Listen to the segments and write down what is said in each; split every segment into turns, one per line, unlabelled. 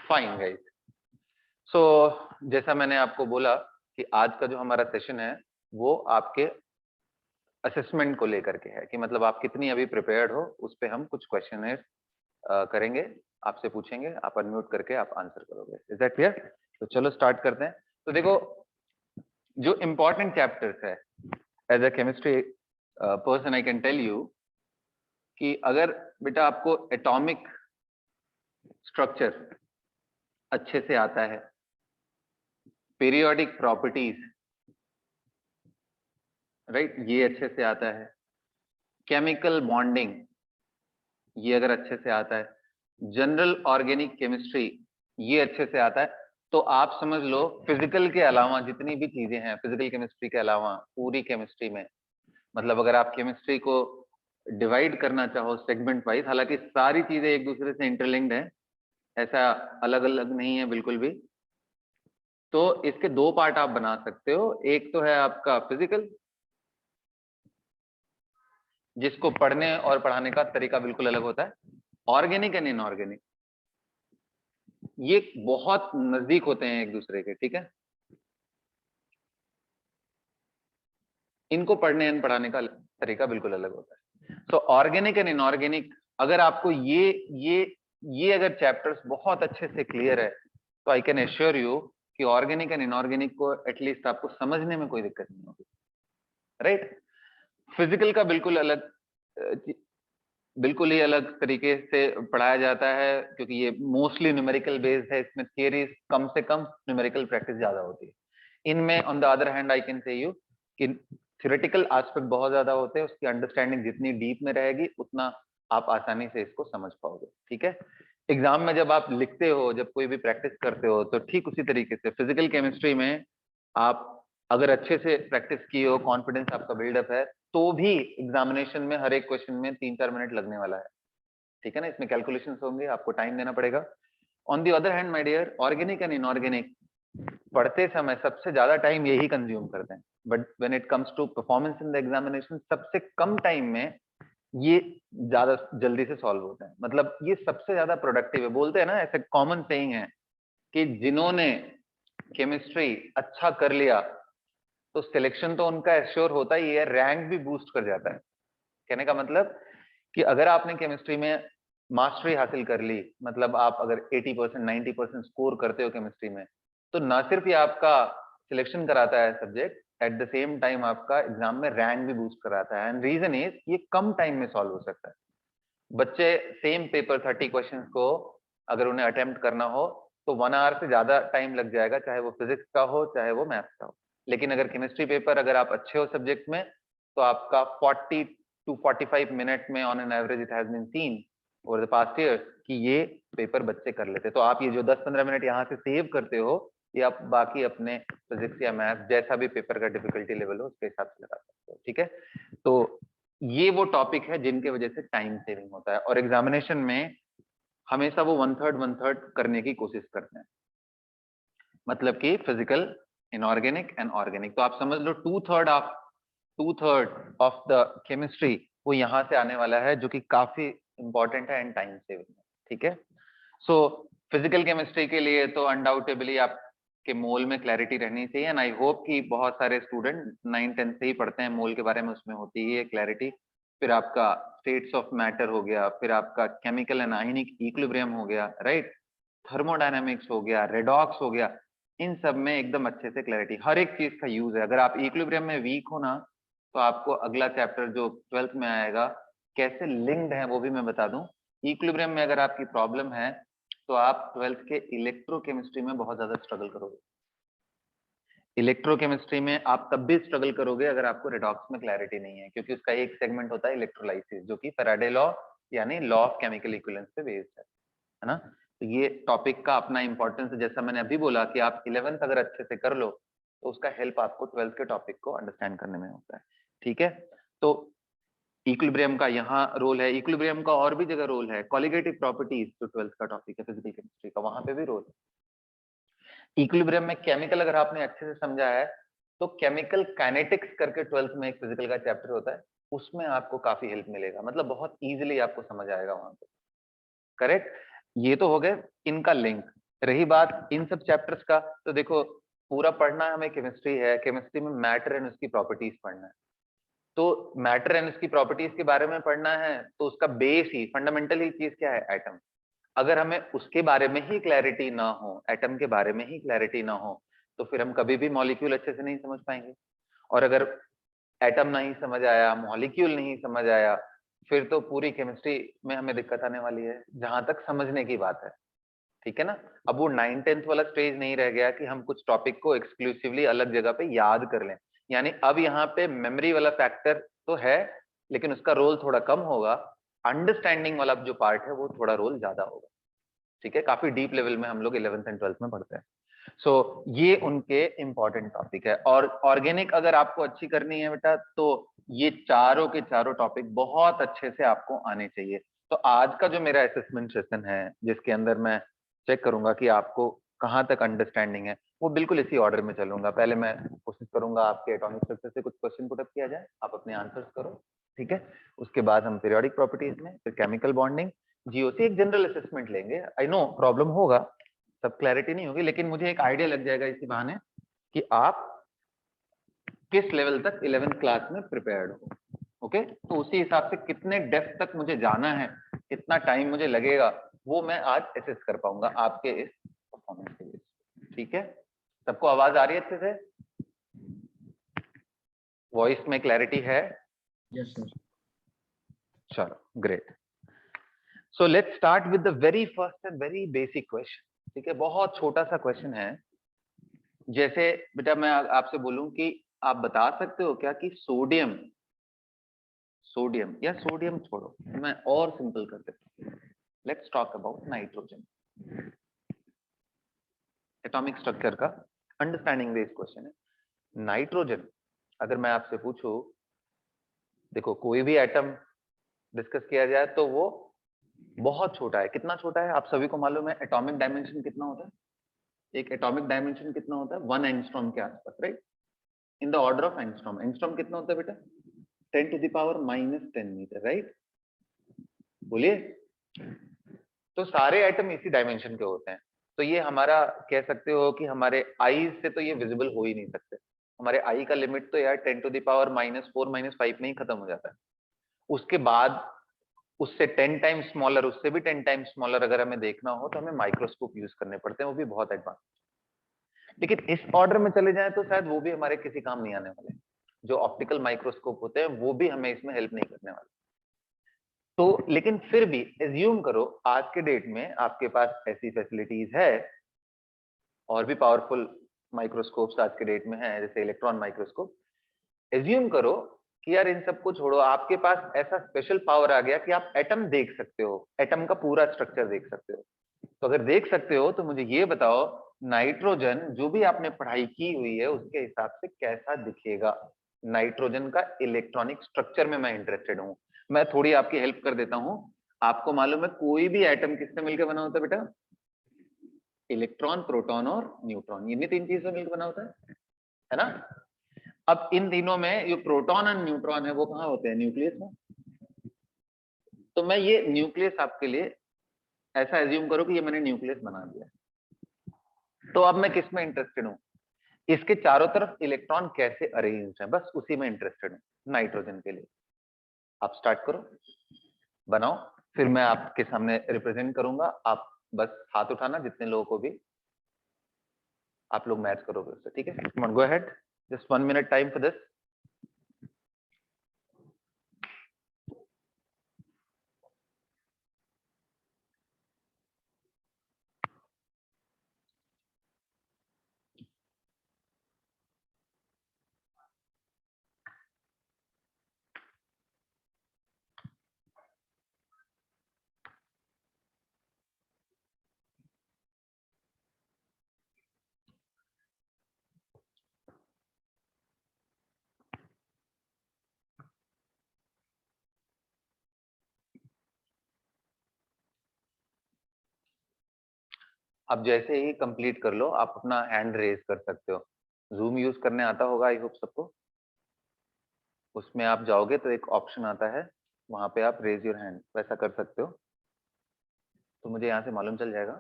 Fine guys. सो जैसा मैंने आपको बोला कि आज का जो हमारा सेशन है वो आपके असेसमेंट को लेकर के है कि मतलब आप कितनी अभी प्रिपेयर्ड हो, उस पे हम कुछ क्वेश्चन करेंगे, आपसे पूछेंगे, आप अनम्यूट करके आप आंसर करोगे। Is that clear? तो चलो स्टार्ट करते हैं। तो देखो, जो इंपॉर्टेंट चैप्टर्स है as a chemistry person I can tell you कि अगर बेटा आपको एटॉमिक स्ट्रक्चर अच्छे से आता है, पीरियोडिक प्रॉपर्टीज राइट ये अच्छे से आता है, केमिकल बॉन्डिंग ये अगर अच्छे से आता है, जनरल ऑर्गेनिक केमिस्ट्री ये अच्छे से आता है, तो आप समझ लो फिजिकल के अलावा जितनी भी चीजें हैं, फिजिकल केमिस्ट्री के अलावा पूरी केमिस्ट्री में, मतलब अगर आप केमिस्ट्री को डिवाइड करना चाहो सेगमेंट वाइज, हालांकि सारी चीजें एक दूसरे से इंटरलिंक्ड है, ऐसा अलग अलग नहीं है बिल्कुल भी। तो इसके दो पार्ट आप बना सकते हो, एक तो है आपका फिजिकल, जिसको पढ़ने और पढ़ाने का तरीका बिल्कुल अलग होता है, ऑर्गेनिक एंड इनऑर्गेनिक ये बहुत नजदीक होते हैं एक दूसरे के, ठीक है। इनको पढ़ने एंड पढ़ाने का तरीका बिल्कुल अलग होता है। तो ऑर्गेनिक एंड इनऑर्गेनिक, अगर आपको ये अगर चैप्टर्स बहुत अच्छे से क्लियर है, तो आई कैन एश्योर यू कि ऑर्गेनिक एंड इनऑर्गेनिक को एटलीस्ट आपको समझने में कोई दिक्कत नहीं होगी, राइट। फिजिकल का बिल्कुल ही अलग तरीके से पढ़ाया जाता है, क्योंकि ये मोस्टली न्यूमेरिकल बेस्ड है, इसमें थियरीज कम से कम, न्यूमेरिकल प्रैक्टिस ज्यादा होती है। इनमें on the other hand I can से यू कि थ्योरेटिकल एस्पेक्ट बहुत ज्यादा होते हैं, उसकी अंडरस्टैंडिंग जितनी डीप में रहेगी उतना आप आसानी से इसको समझ पाओगे, ठीक है। एग्जाम में जब आप लिखते हो, जब कोई भी प्रैक्टिस करते हो, तो ठीक उसी तरीके से फिजिकल केमिस्ट्री में आप अगर अच्छे से प्रैक्टिस की हो, कॉन्फिडेंस आपका बिल्डअप है, तो भी एग्जामिनेशन में हर एक क्वेश्चन में 3-4 मिनट लगने वाला है, ठीक है ना। इसमें कैलकुलेशंस होंगे, आपको टाइम देना पड़ेगा। On the other hand my dear, organic and inorganic पढ़ते समय सबसे ज्यादा टाइम यही कंज्यूम करते हैं, but when it comes to performance in the examination, सबसे कम टाइम में ये ज्यादा जल्दी से सॉल्व होते हैं, मतलब ये सबसे ज्यादा प्रोडक्टिव है। बोलते हैं ना, ऐसे कॉमन सेइंग है कि जिन्होंने केमिस्ट्री अच्छा कर लिया तो सिलेक्शन तो उनका एश्योर होता ही है, रैंक भी बूस्ट कर जाता है। कहने का मतलब कि अगर आपने केमिस्ट्री में मास्टरी हासिल कर ली, मतलब आप अगर 80% 90% स्कोर करते हो केमिस्ट्री में, तो ना सिर्फ ये आपका सिलेक्शन कराता है subject, at the same time आपका एग्जाम में रैंक भी बूस्ट कराता है। एंड रीजन इज ये कम टाइम में सॉल्व हो सकता है। बच्चे सेम पेपर 30 क्वेश्चंस को अगर उन्हें अटेम्प्ट करना हो तो 1 आवर से ज्यादा टाइम लग जाएगा, चाहे वो फिजिक्स का हो चाहे वो मैथ्स का हो। लेकिन अगर केमिस्ट्री पेपर अगर आप अच्छे हो सब्जेक्ट में, तो आपका 40 to 45 मिनट में on an average it has been seen over the past year कि ये पेपर बच्चे कर लेते। तो आप ये जो 10-15 मिनट यहाँ से सेव करते हो, ये आप बाकी अपने फिजिक्स या मैथ्स जैसा भी पेपर का डिफिकल्टी लेवल हो उसके हिसाब से लगा सकते हो, ठीक है। तो ये वो टॉपिक है जिनके वजह से टाइम सेविंग होता है, और एग्जामिनेशन में हमेशा वो 1/3 करने की कोशिश करते हैं, मतलब कि फिजिकल, इनऑर्गेनिक एंड ऑर्गेनिक। तो आप समझ लो 2/3 ऑफ द केमिस्ट्री वो यहां से आने वाला है, जो कि काफी इंपॉर्टेंट है एंड टाइम सेविंग है, ठीक है। सो फिजिकल केमिस्ट्री के लिए तो अनडाउटेबली आपके मोल में क्लैरिटी रहनी चाहिए, एंड आई होप कि बहुत सारे स्टूडेंट 9-10 से ही पढ़ते हैं मोल के बारे में, उसमें होती ही है क्लैरिटी। फिर आपका स्टेट्स ऑफ मैटर हो गया, फिर आपका केमिकल एंड आयनिक इक्विलिब्रियम हो गया, राइट, थर्मोडायनामिक्स हो गया, रेडॉक्स हो गया, इन सब में एकदम अच्छे से क्लैरिटी, हर एक चीज का यूज है। अगर आप इक्विलिब्रियम में वीक हो ना, तो आपको अगला चैप्टर जो 12th में आएगा कैसे लिंक्ड है वो भी मैं बता दूं। इक्विलिब्रियम में अगर आपकी प्रॉब्लम है, तो आप 12th के इलेक्ट्रोकेमिस्ट्री में बहुत ज्यादा स्ट्रगल करोगे। इलेक्ट्रोकेमिस्ट्री में आप तब भी स्ट्रगल करोगे अगर आपको रेडॉक्स में क्लैरिटी नहीं है, क्योंकि उसका एक सेगमेंट होता है इलेक्ट्रोलाइसिस, जो कि फैराडे लॉ यानी लॉ ऑफ केमिकल इक्विवेलेंस पे बेस्ड है ना। तो ये टॉपिक का अपना इंपॉर्टेंस है, जैसा मैंने अभी बोला कि आप 11th अगर अच्छे से कर लो तो उसका हेल्प आपको 12th के टॉपिक को अंडरस्टैंड करने में होता है, ठीक है। तो इक्विलिब्रियम का यहाँ रोल है, इक्विलिब्रियम का और भी जगह रोल है, कॉलिगेटिव प्रॉपर्टीज जो 12th का टॉपिक है फिजिकल केमिस्ट्री का, वहां पे भी रोल है। इक्विलिब्रियम में केमिकल अगर आपने अच्छे से समझा है, तो केमिकल काइनेटिक्स करके 12th में एक फिजिकल का चैप्टर होता है, उसमें आपको काफी हेल्प मिलेगा, मतलब बहुत इजीली आपको समझ आएगा वहां पे, करेक्ट। ये तो हो गए इनका लिंक। रही बात इन सब चैप्टर्स का, तो देखो पूरा पढ़ना हमें केमिस्ट्री है, केमिस्ट्री में मैटर एंड उसकी प्रॉपर्टीज पढ़ना है। तो मैटर एंड उसकी प्रॉपर्टीज के बारे में पढ़ना है, तो उसका बेस ही फंडामेंटल ही चीज क्या है, एटम। अगर हमें उसके बारे में ही क्लैरिटी ना हो, एटम के बारे में ही क्लैरिटी ना हो, तो फिर हम कभी भी मॉलिक्यूल अच्छे से नहीं समझ पाएंगे। और अगर एटम नहीं समझ आया, मॉलिक्यूल नहीं समझ आया, फिर तो पूरी केमिस्ट्री में हमें दिक्कत आने वाली है, जहां तक समझने की बात है। ठीक है ना। अब वो 9th-10th वाला स्टेज नहीं रह गया कि हम कुछ टॉपिक को एक्सक्लूसिवली अलग जगह पे याद कर लें। यानी अब यहाँ पे मेमोरी वाला फैक्टर तो है, लेकिन उसका रोल थोड़ा कम होगा। अंडरस्टैंडिंग वाला जो पार्ट है वो थोड़ा रोल ज्यादा होगा। ठीक है, काफी डीप लेवल में हम लोग 11th एंड 12th में पढ़ते हैं। सो ये उनके इंपॉर्टेंट टॉपिक है। और ऑर्गेनिक अगर आपको अच्छी करनी है बेटा, तो ये चारों के चारों टॉपिक बहुत अच्छे से आपको आने चाहिए। तो आज का जो मेरा असेसमेंट सेशन है, जिसके अंदर मैं चेक करूंगा कि आपको कहाँ तक अंडरस्टैंडिंग है, वो बिल्कुल इसी ऑर्डर में चलूंगा। पहले मैं कोशिश करूंगा आपके एटॉमिक स्ट्रक्चर से कुछ क्वेश्चन पुटअप किया जाए, आप अपने आंसर्स करो। ठीक है, उसके बाद हम पीरियोडिक प्रॉपर्टीज में, फिर केमिकल बॉन्डिंग, जीओसी, एक जनरल असेसमेंट लेंगे। आई नो प्रॉब्लम होगा, सब क्लैरिटी नहीं होगी, लेकिन मुझे एक आइडिया लग जाएगा इसी बहाने कि आप किस लेवल तक 11th क्लास में प्रिपेयर्ड हो। ओके, तो उसी हिसाब से कितने डेप्थ तक मुझे जाना है, कितना टाइम मुझे लगेगा, वो मैं आज असेस कर पाऊंगा आपके इस परफॉर्मेंस के लिए। ठीक है, सबको आवाज आ रही है अच्छे से? वॉइस में क्लैरिटी है?
Yes sir.
चलो great. So let's start with the very first and very basic question. ठीक है, बहुत छोटा सा क्वेश्चन है। जैसे बेटा मैं आपसे बोलूं कि आप बता सकते हो क्या कि सोडियम, सोडियम या सोडियम छोड़ो, मैं और सिंपल कर देता हूं। Let's talk about nitrogen. Atomic structure का अंडरस्टैंडिंग बेस्ड क्वेश्चन है। नाइट्रोजन अगर मैं आपसे पूछूं, देखो कोई भी एटम डिस्कस किया जाए तो वो बहुत छोटा है। कितना छोटा है आप सभी को मालूम है? एटॉमिक डायमेंशन कितना होता है? एक एटॉमिक डायमेंशन कितना होता है? 1 एंगस्ट्रॉम के आसपास, right? In the order of angstrom. Angstrom कितना होता है बेटा? 10⁻⁻10 मीटर, राइट? बोलिए। तो सारे एटम इसी डायमेंशन के होते हैं। तो ये हमारा कह सकते हो कि हमारे आईज से तो ये विजिबल हो ही नहीं सकते। हमारे आई का लिमिट तो यार 10⁻⁻4-5 में ही खत्म हो जाता है। उसके बाद उससे 10 टाइम्स स्मॉलर, उससे भी 10 टाइम्स स्मॉलर अगर हमें देखना हो तो हमें माइक्रोस्कोप यूज करने पड़ते हैं, वो भी बहुत एडवांस। लेकिन इस ऑर्डर में चले जाएं तो शायद वो भी हमारे किसी काम नहीं आने वाले। जो ऑप्टिकल माइक्रोस्कोप होते हैं वो भी हमें इसमें हेल्प नहीं करने वाले। तो लेकिन फिर भी एज्यूम करो आज के डेट में आपके पास ऐसी फैसिलिटीज है, और भी पावरफुल माइक्रोस्कोप्स आज के डेट में है, जैसे इलेक्ट्रॉन माइक्रोस्कोप। एज्यूम करो कि यार इन सबको छोड़ो, आपके पास ऐसा स्पेशल पावर आ गया कि आप एटम देख सकते हो, एटम का पूरा स्ट्रक्चर देख सकते हो। तो अगर देख सकते हो तो मुझे ये बताओ, नाइट्रोजन जो भी आपने पढ़ाई की हुई है उसके हिसाब से कैसा दिखेगा? नाइट्रोजन का इलेक्ट्रॉनिक स्ट्रक्चर में मैं इंटरेस्टेड हूं। मैं थोड़ी आपकी हेल्प कर देता हूं। आपको मालूम है कोई भी एटम किससे मिलकर बना होता है बेटा? इलेक्ट्रॉन, प्रोटॉन और न्यूट्रॉन, इन्हीं 3 चीज से मिलकर बना होता है ना? अब इन तीनों में जो प्रोटॉन और न्यूट्रॉन है वो कहाँ होते हैं? न्यूक्लियस में। तो मैं ये न्यूक्लियस आपके लिए ऐसा एज्यूम करो कि ये मैंने न्यूक्लियस बना दिया। तो अब मैं किस में इंटरेस्टेड हूं? इसके चारों तरफ इलेक्ट्रॉन कैसे अरेंज है, बस उसी में इंटरेस्टेड हूं नाइट्रोजन के लिए। आप स्टार्ट करो, बनाओ, फिर मैं आपके सामने रिप्रेजेंट करूंगा। आप बस हाथ उठाना जितने लोगों को भी आप लोग मैच करोगे उससे। ठीक है, come on, go ahead, just 1 minute time for this. आप जैसे ही कंप्लीट कर लो, आप अपना हैंड रेज कर सकते हो। जूम यूज करने आता होगा आई होप सबको। उसमें आप जाओगे तो एक ऑप्शन आता है, वहां पे आप रेज योर हैंड वैसा कर सकते हो, तो मुझे यहाँ से मालूम चल जाएगा।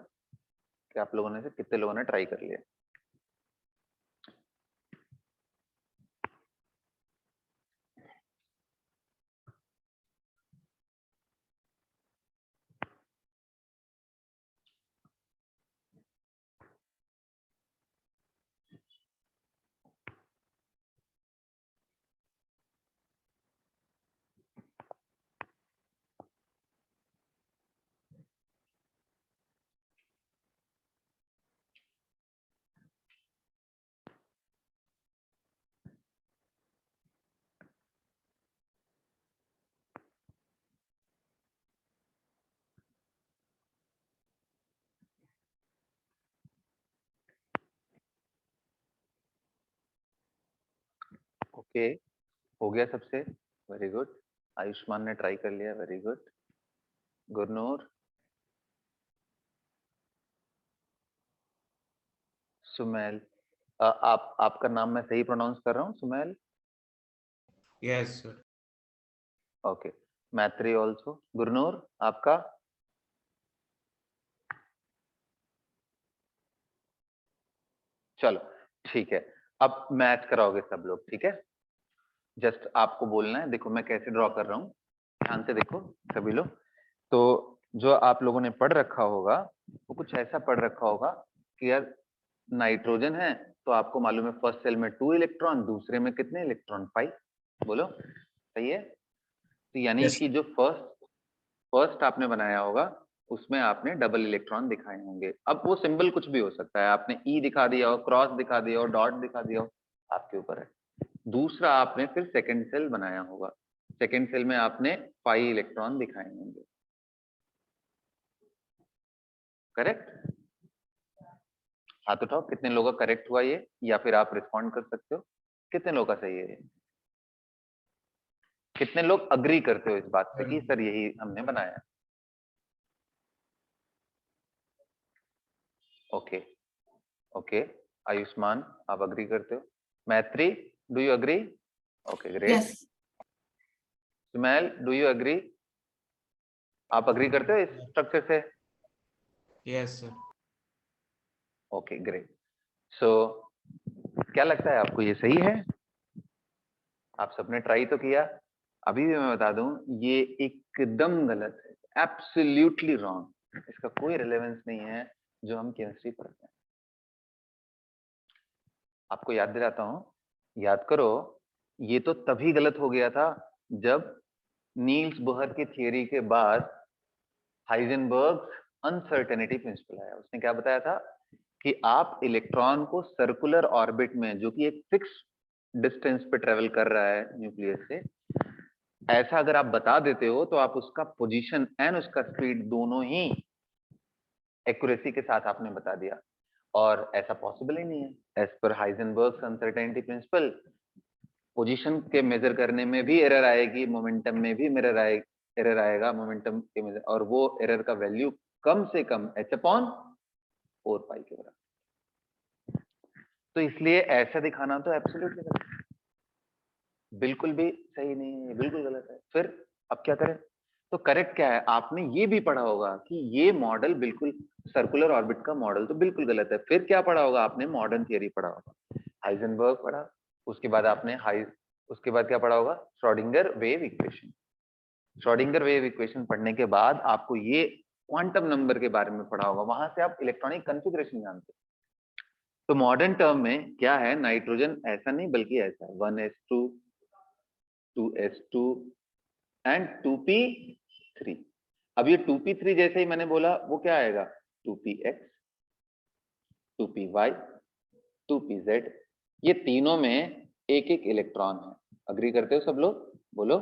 कि आप लोगों ने से कितने लोगों ने ट्राई कर लिया। ओके, हो गया सबसे, वेरी गुड। आयुष्मान ने ट्राई कर लिया, वेरी गुड। गुरनूर, सुमेल, आप आपका नाम मैं सही प्रोनाउंस कर रहा हूँ, सुमेल?
Yes, sir.
ओके, मैत्री ऑल्सो। गुरनूर, आपका? चलो ठीक है, अब मैच कराओगे सब लोग, ठीक है? जस्ट आपको बोलना है, देखो मैं कैसे ड्रॉ कर रहा हूँ, ध्यान से देखो सभी लोग। तो जो आप लोगों ने पढ़ रखा होगा वो कुछ ऐसा पढ़ रखा होगा कि यार नाइट्रोजन है तो आपको मालूम है फर्स्ट सेल में 2 इलेक्ट्रॉन, दूसरे में कितने इलेक्ट्रॉन? 5। बोलो, सही है? तो यानी
Yes.
कि जो फर्स्ट आपने बनाया होगा उसमें आपने डबल इलेक्ट्रॉन दिखाए होंगे। अब वो सिंबल कुछ भी हो सकता है, आपने ई दिखा दिया हो, क्रॉस दिखा दिया हो, डॉट दिखा दिया हो, आपके ऊपर है। दूसरा आपने फिर सेकंड सेल बनाया होगा, सेकंड सेल में आपने 5 इलेक्ट्रॉन दिखाए होंगे, करेक्ट? हाथ उठाओ कितने लोगों का करेक्ट हुआ ये, या फिर आप रिस्पॉन्ड कर सकते हो, कितने लोगों का सही है ये? कितने लोग अग्री करते हो इस बात से कि सर यही हमने बनाया? ओके ओके, आयुष्मान आप अग्री करते हो? Maitri, do you agree? Okay great.
Yes.
Sumail, do you agree? आप अग्री करते हो इस स्ट्रक्चर से?
Yes, sir.
Okay great. So क्या लगता है आपको ये सही है? आप सबने ट्राई तो किया। अभी भी मैं बता दूं ये एकदम गलत है, एब्सोल्युटली रॉन्ग। इसका कोई रिलेवेंस नहीं है जो हम केमिस्ट्री पढ़ते हैं। आपको याद दिलाता हूं, याद करो, ये तो तभी गलत हो गया था जब नील्स बोहर की थियरी के बाद हाइजेनबर्ग अनसर्टेनिटी प्रिंसिपल आया। उसने क्या बताया था कि आप इलेक्ट्रॉन को सर्कुलर ऑर्बिट में, जो कि एक फिक्स डिस्टेंस पे ट्रेवल कर रहा है न्यूक्लियस से, ऐसा अगर आप बता देते हो तो आप उसका पोजीशन एंड उसका स्पीड दोनों ही एक्यूरेसी के साथ आपने बता दिया, और ऐसा पॉसिबल ही नहीं है। As per Heisenberg uncertainty principle, position के मेजर करने में भी एरर आएगी, मोमेंटम में भी एरर आएगा मोमेंटम के मेजर, और वो एरर का वैल्यू कम से कम h अपॉन 4 पाई के बराबर। तो इसलिए ऐसा दिखाना तो एब्सोल्युटली गलत है, बिल्कुल भी सही नहीं है, बिल्कुल गलत है। फिर अब क्या करें? तो करेक्ट क्या है? आपने ये भी पढ़ा होगा कि ये मॉडल बिल्कुल, सर्कुलर ऑर्बिट का मॉडल तो बिल्कुल गलत है। फिर क्या पढ़ा होगा आपने? मॉडर्न थियरी पढ़ा होगा, हाइजेनबर्ग पढ़ा, उसके बाद आपने उसके बाद क्या पढ़ा होगा? Schrodinger wave equation. Schrodinger wave equation पढ़ने के बाद आपको ये क्वांटम नंबर के बारे में पढ़ा होगा, वहां से आप इलेक्ट्रॉनिक कॉन्फ़िगरेशन जानते हैं। तो मॉडर्न टर्म में क्या है? नाइट्रोजन ऐसा नहीं बल्कि ऐसा है, 1s2 2s2 एंड 2p3। अब ये 2p3 जैसे ही मैंने बोला वो क्या आएगा? 2px 2py 2pz। ये तीनों में एक एक इलेक्ट्रॉन है। अग्री करते हो सब लोग? बोलो।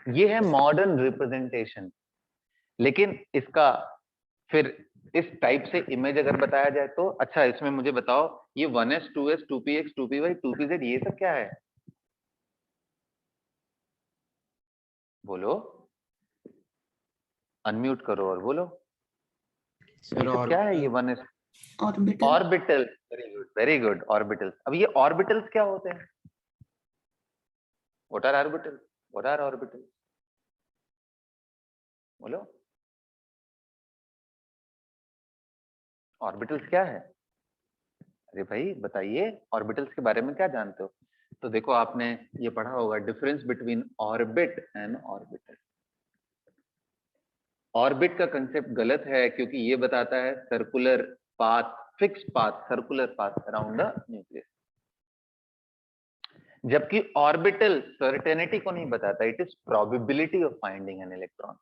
ये है मॉडर्न रिप्रेजेंटेशन। लेकिन इसका फिर इस टाइप से इमेज अगर बताया जाए तो अच्छा, इसमें मुझे बताओ ये 1s 2s 2px 2py 2pz ये सब क्या है? बोलो, अनम्यूट करो और बोलो।
Sir,
ये सब क्या है? ये
orbital.
1s
Orbital.
Orbital, very good very good, orbitals. अब ये ऑर्बिटल्स क्या होते हैं? What are orbital? What are orbital? बोलो। ऑर्बिटल्स क्या है? अरे भाई बताइए, ऑर्बिटल्स के बारे में क्या जानते हो? तो देखो आपने ये पढ़ा होगा, difference between orbit and orbital. Orbit का कंसेप्ट गलत है क्योंकि ये बताता है circular path, fixed path, circular path around the nucleus, जबकि ऑर्बिटल सर्टेनिटी को नहीं बताता, it is probability of finding an electron.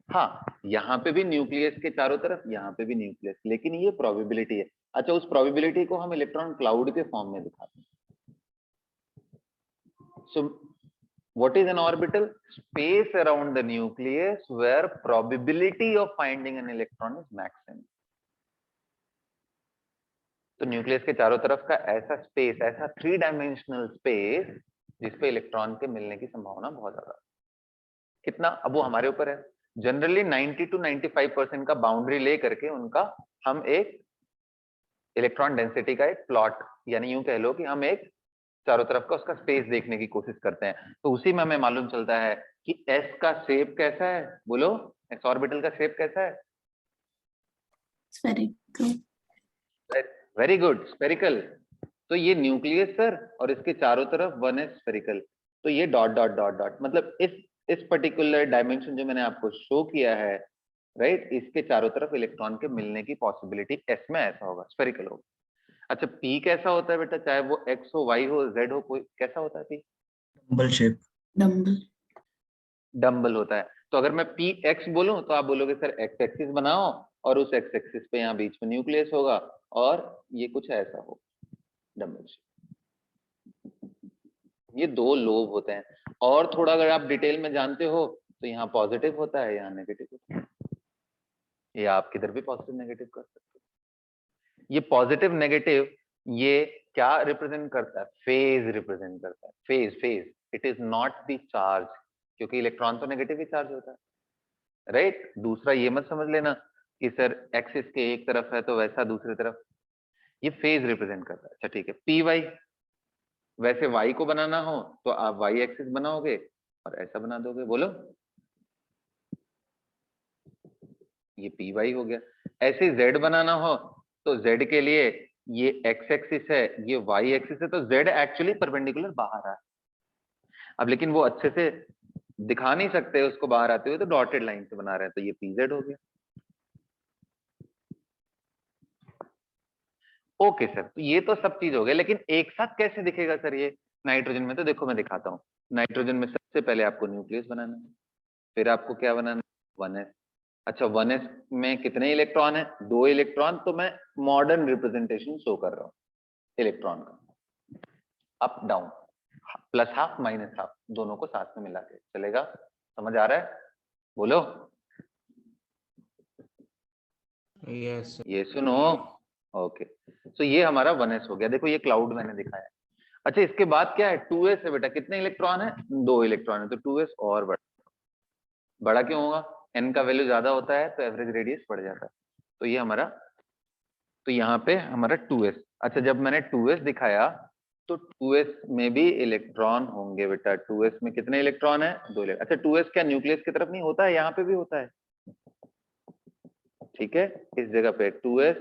हाँ, यहाँ पे भी न्यूक्लियस के चारों तरफ, यहाँ पे भी न्यूक्लियस, लेकिन ये प्रोबेबिलिटी है। अच्छा, उस प्रोबेबिलिटी को हम इलेक्ट्रॉन क्लाउड के फॉर्म में दिखाते हैं। सो what is an orbital? Space around the nucleus where probability of finding an electron is maximum. तो न्यूक्लियस के चारों तरफ का ऐसा स्पेस, ऐसा 3 डायमेंशनल स्पेस जिसपे इलेक्ट्रॉन के मिलने की संभावना बहुत ज्यादा। कितना, अब वो हमारे ऊपर है। जनरली 90 to 95% का बाउंड्री ले करके उनका हम एक इलेक्ट्रॉन डेंसिटी का एक प्लॉट, यानी यूं कह लो कि हम एक चारों तरफ का उसका स्पेस देखने की कोशिश करते हैं। तो उसी में हमें मालूम चलता है कि एस का शेप कैसा है। बोलो, एस ऑर्बिटल का शेप कैसा है?
स्फेरिकल।
Very good, spherical. तो ये न्यूक्लियस सर, और इसके चारों तरफ 1s स्फेरिकल। तो ये डॉट डॉट डॉट डॉट, मतलब इस पर्टिकुलर डायमेंशन जो मैंने आपको शो किया है, राइट, इसके चारों तरफ इलेक्ट्रॉन के मिलने की पॉसिबिलिटी एस में ऐसा होगा, स्फेरिकल होगा। अच्छा, पी कैसा होता है बेटा? चाहे वो एक्स हो, वाई हो, जेड हो, कोई कैसा होता है P?
Dumbbell shape.
Dumbbell.
Dumbbell होता है। तो अगर मैं पी एक्स बोलूं तो आप बोलोगे सर एक्स एक्सिस बनाओ, और उस एक्स एक्सिस पे यहाँ बीच में न्यूक्लियस होगा, और ये कुछ ऐसा हो, डम्बल शेप। ये 2 लोब होते हैं। और थोड़ा अगर आप डिटेल में जानते हो तो यहाँ पॉजिटिव होता है, यहाँ नेगेटिव होता है। ये आप किधर भी पॉजिटिव नेगेटिव कर सकते हो। ये पॉजिटिव नेगेटिव ये क्या रिप्रेजेंट करता है? फेज रिप्रेजेंट करता है। Phase, phase, it is not the charge, क्योंकि इलेक्ट्रॉन तो नेगेटिव ही चार्ज होता है, राइट। दूसरा ये मत समझ लेना कि सर एक्सिस के एक तरफ है तो वैसा दूसरी तरफ, ये फेज रिप्रेजेंट करता है। अच्छा ठीक है, पी वाई, वैसे वाई को बनाना हो तो आप वाई एक्सिस बनाओगे और ऐसा बना दोगे। बोलो, ये पी वाई हो गया। ऐसे जेड बनाना हो तो जेड के लिए ये एक्स एक्सिस है, ये वाई एक्सिस है, तो जेड एक्चुअली परपेंडिकुलर बाहर है। अब लेकिन वो अच्छे से दिखा नहीं सकते उसको बाहर आते हुए, तो डॉटेड लाइन से बना रहे हैं, तो ये पीजेड हो गया। ओके सर, तो ये तो सब चीज हो गया, लेकिन एक साथ कैसे दिखेगा सर ये नाइट्रोजन में? तो देखो मैं दिखाता हूँ। नाइट्रोजन में सबसे पहले आपको न्यूक्लियस बनाना है, फिर आपको क्या बनाना है? 1s। अच्छा, 1s में कितने इलेक्ट्रॉन है? 2 इलेक्ट्रॉन। तो मैं मॉडर्न रिप्रेजेंटेशन शो कर रहा हूँ इलेक्ट्रॉन का, up down, plus half minus half, दोनों को साथ में मिला के चलेगा। समझ आ रहा है? बोलो
Yes, sir.
ये सुनो। ओके, तो ये हमारा 1s हो गया। देखो ये क्लाउड मैंने दिखाया। अच्छा, इसके बाद क्या है? 2s है बेटा। कितने इलेक्ट्रॉन है? 2 इलेक्ट्रॉन है, तो 2s और बड़ा। बड़ा क्यों होगा? n का वैल्यू ज्यादा होता है तो एवरेज रेडियस बढ़ जाता है। तो ये हमारा, तो यहाँ पे हमारा 2s। अच्छा, जब मैंने 2s दिखाया तो 2s में भी इलेक्ट्रॉन होंगे बेटा। 2s में कितने इलेक्ट्रॉन है? 2 इलेक्ट्रॉन। अच्छा, 2s क्या न्यूक्लियस की तरफ नहीं होता है? यहाँ पे भी होता है, ठीक है। इस जगह पे 2s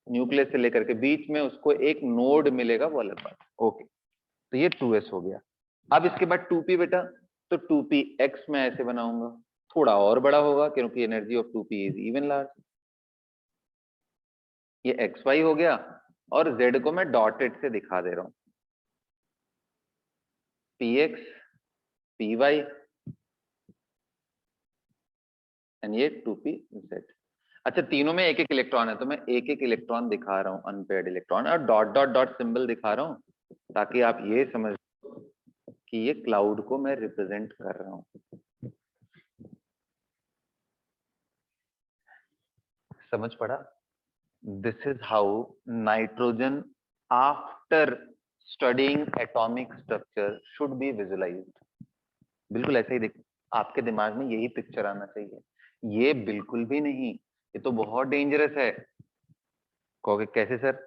न्यूक्लियस से लेकर के बीच में उसको एक नोड मिलेगा, वो अलग बात। ओके, तो ये 2s हो गया। अब इसके बाद 2p बेटा, तो 2p x में ऐसे बनाऊंगा, थोड़ा और बड़ा होगा क्योंकि energy of 2p is even large. ये xy हो गया, और z को मैं डॉटेड से दिखा दे रहा हूं, px, py एंड ये 2pz। अच्छा, तीनों में एक एक इलेक्ट्रॉन है, तो मैं एक एक इलेक्ट्रॉन दिखा रहा हूँ, अनपेयर्ड इलेक्ट्रॉन, और डॉट डॉट डॉट सिंबल दिखा रहा हूँ ताकि आप ये समझ कि ये क्लाउड को मैं रिप्रेजेंट कर रहा हूँ। समझ पड़ा? This is how nitrogen after studying atomic structure should be visualised. बिल्कुल ऐसे ही देख, आपके दिमाग में यही पिक्चर आना चाहिए। ये बिल्कुल भी नहीं, ये तो बहुत डेंजरस है। कहोगे कैसे सर?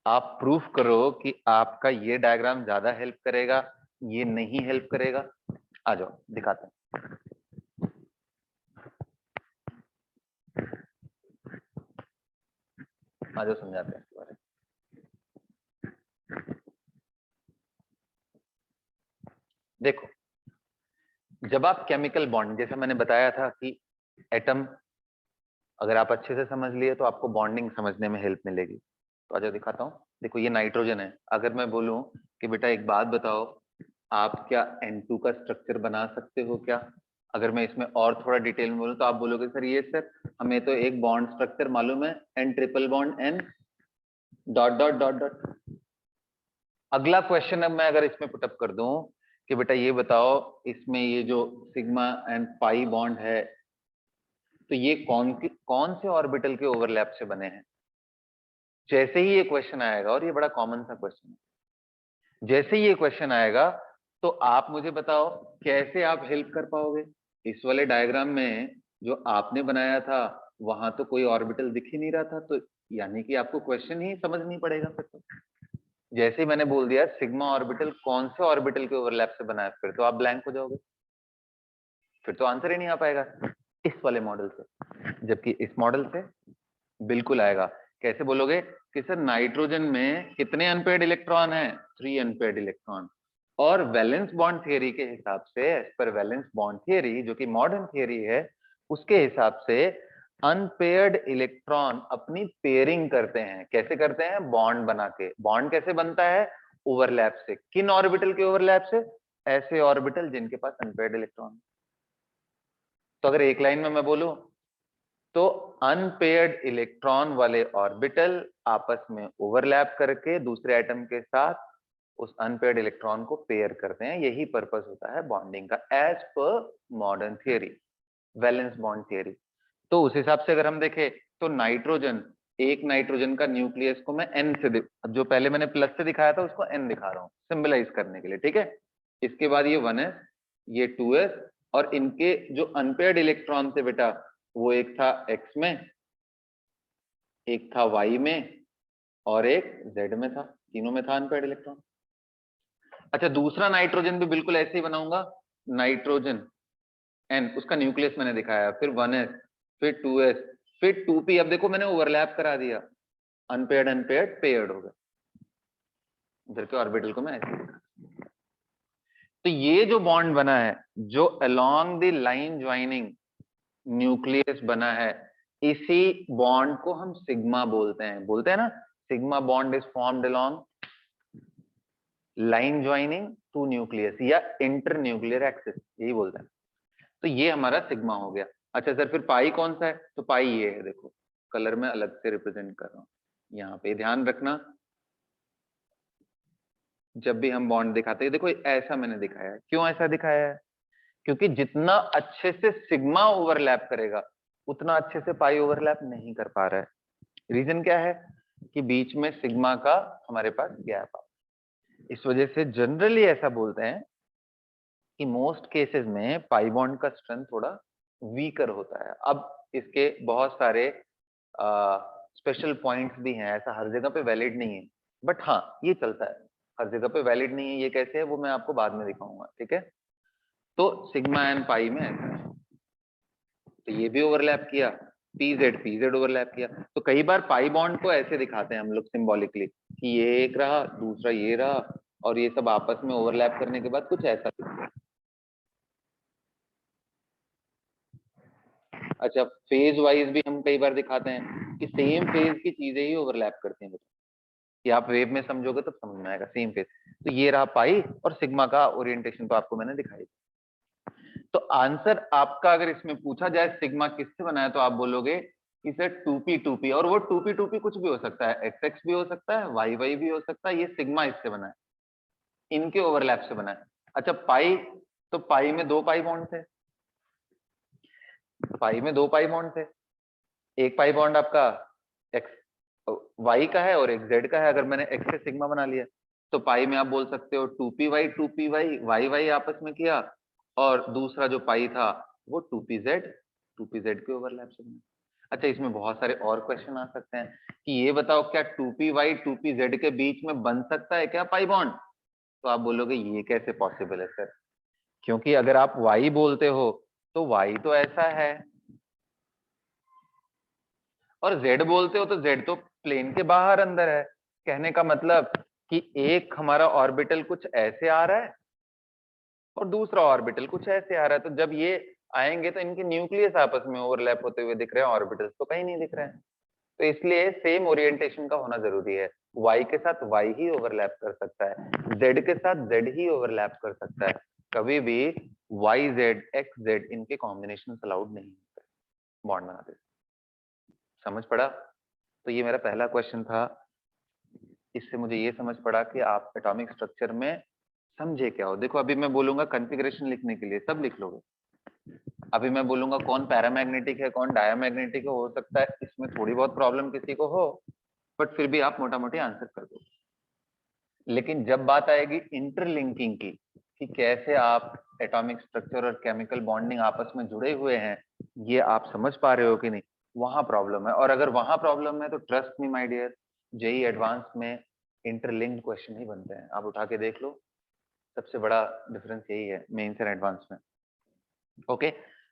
आप प्रूफ करो कि आपका ये डायग्राम ज्यादा हेल्प करेगा, ये नहीं हेल्प करेगा। आ जाओ दिखाते हैं। आज समझाते हैं इसके बारे में। देखो, जब आप केमिकल बॉन्ड, जैसा मैंने बताया था कि एटम अगर आप अच्छे से समझ लिए तो आपको बॉन्डिंग समझने में हेल्प मिलेगी। तो आज दिखाता हूँ। देखो ये नाइट्रोजन है। अगर मैं बोलूं कि बेटा एक बात बताओ, आप क्या N2 का स्ट्रक्चर बना सकते हो क्या? अगर मैं इसमें और थोड़ा डिटेल में बोलूं तो आप बोलोगे सर ये सर हमें तो एक बॉन्ड स्ट्रक्चर मालूम है, N triple bond N dot dot dot dot. अगला क्वेश्चन अब मैं अगर इसमें पुटअप कर दूं कि बेटा ये बताओ इसमें ये जो सिग्मा एंड पाई बॉन्ड है तो ये कौन से ऑर्बिटल के ओवरलैप से बने हैं? जैसे ही ये क्वेश्चन आएगा, और ये बड़ा कॉमन सा क्वेश्चन है, जैसे ही ये क्वेश्चन आएगा तो आप मुझे बताओ कैसे आप हेल्प कर पाओगे। इस वाले डायग्राम में जो आपने बनाया था वहां तो कोई ऑर्बिटल दिख ही नहीं रहा था, तो यानी कि आपको क्वेश्चन ही समझ नहीं पड़ेगा। फिर तो जैसे ही मैंने बोल दिया सिग्मा ऑर्बिटल कौन से ऑर्बिटल के ओवरलैप से बना है, फिर तो आप ब्लैंक हो जाओगे, फिर तो आंसर ही नहीं आ पाएगा इस वाले मॉडल से। जबकि इस मॉडल से बिल्कुल आएगा। कैसे बोलोगे कि सर नाइट्रोजन में कितने अनपेयर्ड इलेक्ट्रॉन है? 3 अनपेयर्ड इलेक्ट्रॉन। और वैलेंस बॉन्ड थियरी के हिसाब से, as per valence bond theory जो कि मॉडर्न थियरी है, उसके हिसाब से अनपेयर्ड इलेक्ट्रॉन अपनी पेयरिंग करते हैं। कैसे करते हैं? बॉन्ड बना के। बॉन्ड कैसे बनता है? ओवरलैप से। किन ऑर्बिटल के ओवरलैप से? ऐसे ऑर्बिटल जिनके पास अनपेयर्ड इलेक्ट्रॉन। तो अगर एक लाइन में मैं बोलूं तो अनपेयर्ड इलेक्ट्रॉन वाले ऑर्बिटल आपस में ओवरलैप करके दूसरे एटम के साथ उस अनपेयर्ड इलेक्ट्रॉन को पेयर करते हैं। यही पर्पस होता है बॉन्डिंग का, as per modern theory, valence bond theory. तो उस हिसाब से अगर हम देखें तो नाइट्रोजन, एक नाइट्रोजन का न्यूक्लियस को मैं N से जो पहले मैंने प्लस से दिखाया था उसको N दिखा रहा हूं सिंबलाइज करने के लिए, ठीक है। इसके बाद ये 1s, ये 2s, और इनके जो अनपेयर्ड इलेक्ट्रॉन थे बेटा वो एक था X में, एक था Y में, और एक Z में था। तीनों में था अनपेयर्ड इलेक्ट्रॉन। अच्छा, दूसरा नाइट्रोजन भी बिल्कुल ऐसे ही बनाऊंगा। नाइट्रोजन N, उसका न्यूक्लियस मैंने दिखाया, फिर 1s, फिर 2s, फिर 2p। अब देखो मैंने ओवरलैप करा दिया, अनपेयर्ड अनपेयर्ड पेयर्ड हो गए। इधर के ऑर्बिटल को मैं ऐसे दिखा। तो ये जो बॉन्ड बना है, जो along the line joining nucleus बना है, इसी बॉन्ड को हम सिग्मा बोलते हैं। बोलते हैं ना, sigma bond is formed along line joining two nucleus या इंटर न्यूक्लियर एक्सिस, यही बोलते हैं। तो ये हमारा सिग्मा हो गया। अच्छा सर फिर पाई कौन सा है? तो पाई ये है, देखो कलर में अलग से रिप्रेजेंट कर रहा हूं यहाँ पे। ध्यान रखना जब भी हम बॉन्ड दिखाते हैं, देखो ऐसा मैंने दिखाया है। क्यों ऐसा दिखाया है? क्योंकि जितना अच्छे से सिग्मा ओवरलैप करेगा उतना अच्छे से पाई ओवरलैप नहीं कर पा रहा है। रीजन क्या है? कि बीच में सिग्मा का हमारे पास गैप आ, इस वजह से जनरली ऐसा बोलते हैं कि मोस्ट केसेस में पाई बॉन्ड का स्ट्रेंथ थोड़ा वीकर होता है। अब इसके बहुत सारे स्पेशल पॉइंट्स भी हैं, ऐसा हर जगह पे वैलिड नहीं है, बट हाँ ये चलता है। हर जगह पे वैलिड नहीं है, ये कैसे है वो मैं आपको बाद में दिखाऊंगा, ठीक है। तो सिग्मा एंड पाई में ऐसा है। तो ये भी ओवरलैप किया, पीजेड ओवरलैप किया। तो कई बार पाई बॉन्ड को ऐसे दिखाते हैं हम लोग सिंबॉलिकली कि ये एक रहा, दूसरा ये रहा, और ये सब आपस में ओवरलैप करने के बाद कुछ ऐसा दिखता है। अच्छा, फेज वाइज भी हम कई बार दिखाते हैं कि सेम फेज की चीजें ही ओवरलैप करती हैं। कि आप वेव में समझोगे तब समझ में आएगा, सेम फेज। तो ये रहा पाई, और सिग्मा का ओरिएंटेशन तो आपको मैंने दिखाई। तो आंसर आपका अगर इसमें पूछा जाए सिग्मा किससे बना है तो आप बोलोगे कि सर 2p और वो 2p कुछ भी हो सकता है, xx भी हो सकता है, yy भी हो सकता है। ये सिग्मा इससे बना है, इनके ओवरलैप से बना है। अच्छा पाई, तो पाई में 2 पाई बॉन्ड थे, पाई में 2 पाई बॉन्ड थे। एक पाई बॉन्ड आपका x y का है और एक z का है। अगर मैंने x से सिग्मा बना लिया तो पाई में आप बोल सकते हो 2py yy आपस में किया, और दूसरा जो पाई था वो 2pz के ओवरलैप से बना। अच्छा, इसमें बहुत सारे और क्वेश्चन आ सकते हैं कि ये बताओ क्या 2py 2pz के बीच में बन सकता है क्या पाई बॉन्ड? तो आप बोलोगे ये कैसे पॉसिबल है सर, क्योंकि अगर आप y बोलते हो तो y तो ऐसा है, और z बोलते हो तो z तो प्लेन के बाहर अंदर है। कहने का मतलब कि एक हमारा ऑर्बिटल कुछ ऐसे आ रहा है और दूसरा ऑर्बिटल कुछ ऐसे आ रहा है, तो जब ये आएंगे तो इनके न्यूक्लियस आपस में ओवरलैप होते हुए दिख रहे हैं, ऑर्बिटल्स तो कहीं नहीं दिख रहे हैं। तो इसलिए सेम ओरिएंटेशन का होना जरूरी है। y के साथ y ही ओवरलैप कर सकता है, z के साथ z ही ओवरलैप कर सकता है। कभी भी y z x z इनके कॉम्बिनेशन अलाउड नहीं होते बॉन्ड बनाते। समझ पड़ा? तो ये मेरा पहला क्वेश्चन था। इससे मुझे ये समझ पड़ा कि आप एटॉमिक स्ट्रक्चर में समझे क्या हो। देखो अभी मैं बोलूंगा कॉन्फ़िगरेशन लिखने के लिए, सब लिख लोगे। अभी मैं बोलूंगा कौन पैरामैग्नेटिक है कौन डायमैग्नेटिक है, हो सकता है इसमें थोड़ी बहुत प्रॉब्लम किसी को हो, बट फिर भी आप मोटा मोटी आंसर कर दो। लेकिन जब बात आएगी इंटरलिंकिंग की, कि कैसे आप एटॉमिक स्ट्रक्चर और केमिकल बॉन्डिंग आपस में जुड़े हुए हैं, ये आप समझ पा रहे हो कि नहीं, वहां प्रॉब्लम है। और अगर वहां प्रॉब्लम है तो trust me my dear, JEE advance में इंटरलिंक्ड क्वेश्चन ही बनते हैं। आप उठा के देख लो, सबसे बड़ा डिफरेंस यही है मेंस और एडवांस में। ओके,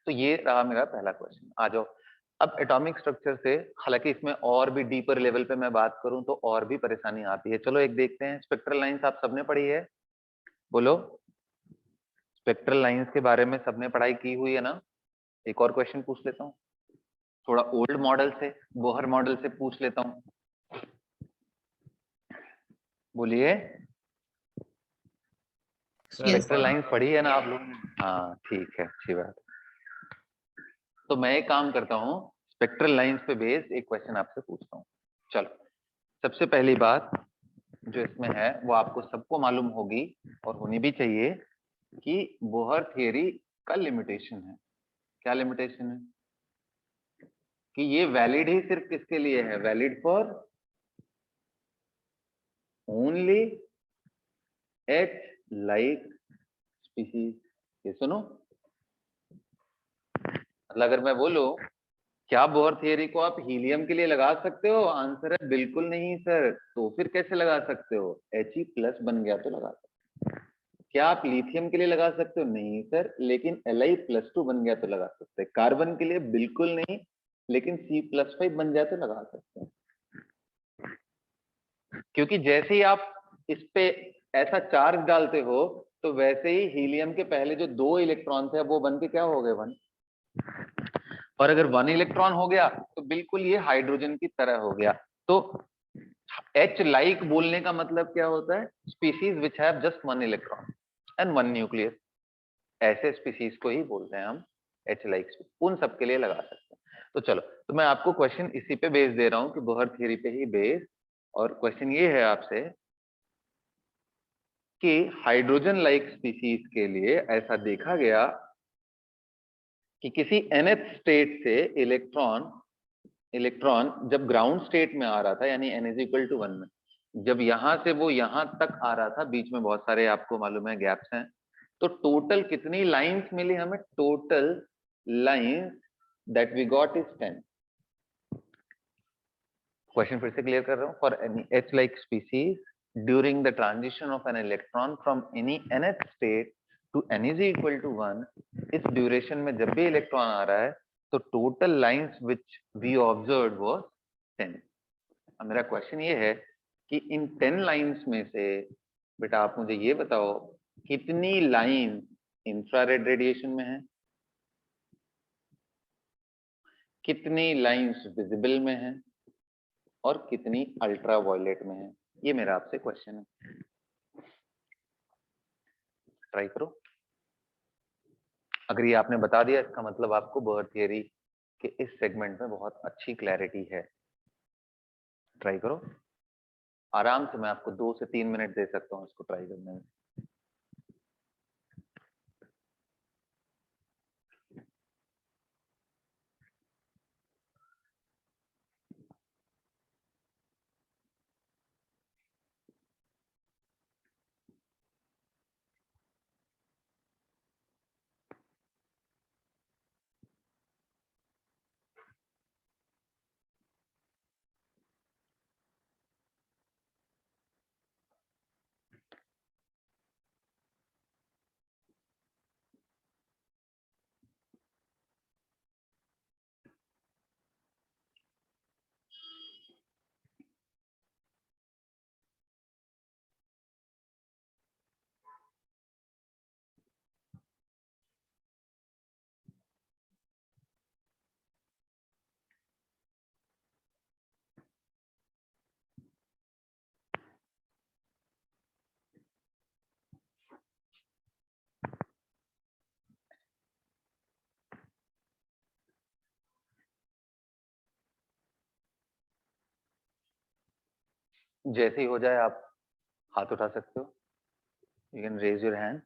तो ये रहा मेरा पहला क्वेश्चन। आ जाओ अब एटॉमिक स्ट्रक्चर से, हालांकि इसमें और भी डीपर लेवल पे मैं बात करूं तो और भी परेशानी आती है। चलो एक देखते हैं। स्पेक्ट्रल लाइंस आप सबने पढ़ी है, बोलो। स्पेक्ट्रल लाइंस के बारे में सबने पढ़ाई की हुई है ना? एक और क्वेश्चन पूछ लेता हूँ, थोड़ा ओल्ड मॉडल से, बोहर मॉडल से पूछ लेता हूँ। बोलिए, स्पेक्ट्रल लाइंस पढ़ी है ना आप लोग? हाँ ठीक है, अच्छी बात। तो मैं एक काम करता हूँ, स्पेक्ट्रल लाइंस पे बेस्ड एक क्वेश्चन आपसे पूछता हूँ। चलो, सबसे पहली बात जो इसमें है वो आपको सबको मालूम होगी और होनी भी चाहिए, कि बोहर थियरी का लिमिटेशन है। क्या लिमिटेशन है? कि ये वैलिड ही सिर्फ किसके लिए है? Valid for only H like species. ये सुनो, मतलब अगर मैं बोलूं क्या बोहर थियरी को आप हीलियम के लिए लगा सकते हो, आंसर है बिल्कुल नहीं सर। तो फिर कैसे लगा सकते हो? He+ बन गया तो लगा सकते हो। क्या आप लिथियम के लिए लगा सकते हो? नहीं सर, लेकिन Li+2 बन गया तो लगा सकते हैं। कार्बन के लिए बिल्कुल नहीं, लेकिन C+5 बन जाए तो लगा सकते हैं। क्योंकि जैसे ही आप इस पे ऐसा चार्ज डालते हो तो वैसे ही हीलियम के पहले जो 2 इलेक्ट्रॉन थे वो बन के क्या हो गए? 1। और अगर 1 इलेक्ट्रॉन हो गया तो बिल्कुल ये हाइड्रोजन की तरह हो गया। तो H लाइक बोलने का मतलब क्या होता है? Species which have just 1 electron and 1 nucleus. ऐसे स्पीसीज को ही बोलते हैं हम H लाइक। उन सब के लिए लगा सकते हैं। तो चलो, तो मैं आपको क्वेश्चन इसी पे बेस दे रहा हूं, कि बोहर थ्योरी पे ही बेस। और क्वेश्चन ये है आपसे कि हाइड्रोजन लाइक स्पीसीज के लिए ऐसा देखा गया कि किसी nth स्टेट से इलेक्ट्रॉन इलेक्ट्रॉन जब ग्राउंड स्टेट में आ रहा था, यानी n = 1 में, जब यहां से वो यहां तक आ रहा था, बीच में बहुत सारे आपको मालूम है गैप्स हैं, तो टोटल कितनी लाइंस मिली हमें? Total lines that we got is 10। Question फिर से क्लियर कर रहा हूं। For any H like species during the transition of an electron from any nth state to n = 1, इस ड्यूरेशन में जब भी इलेक्ट्रॉन आ रहा है तो total lines which we observe was 10। अब मेरा क्वेश्चन ये है कि इन 10 लाइंस में से बेटा आप मुझे ये बताओ, कितनी लाइन इंफ्रारेड रेडिएशन में है, कितनी लाइंस विजिबल में है, और कितनी अल्ट्रावायलेट में है? ये मेरा आपसे क्वेश्चन है, ट्राई करो। अगर ये आपने बता दिया, इसका मतलब आपको बोहर थियरी के इस सेगमेंट में बहुत अच्छी क्लैरिटी है। ट्राई करो आराम से, मैं आपको 2 से 3 मिनट दे सकता हूँ इसको ट्राई करने में। जैसे ही हो जाए आप हाथ उठा सकते हो, you can raise your hand.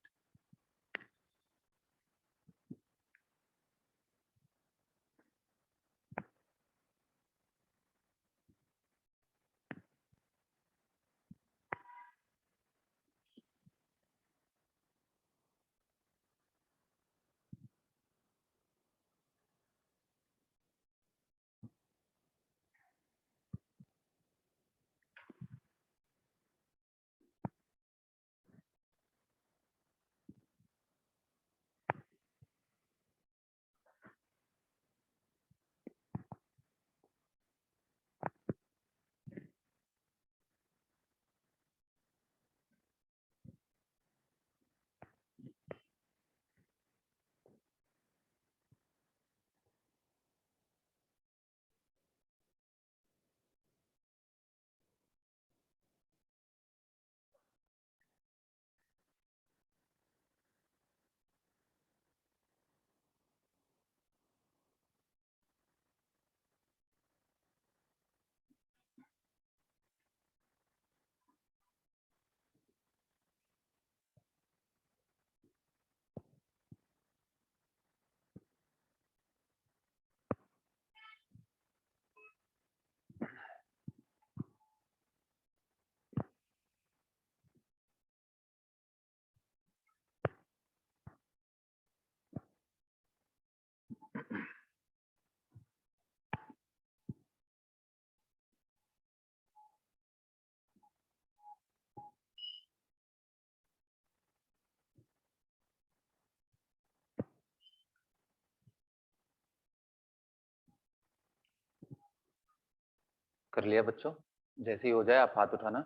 कर लिया बच्चों? जैसे ही हो जाए आप हाथ उठाना।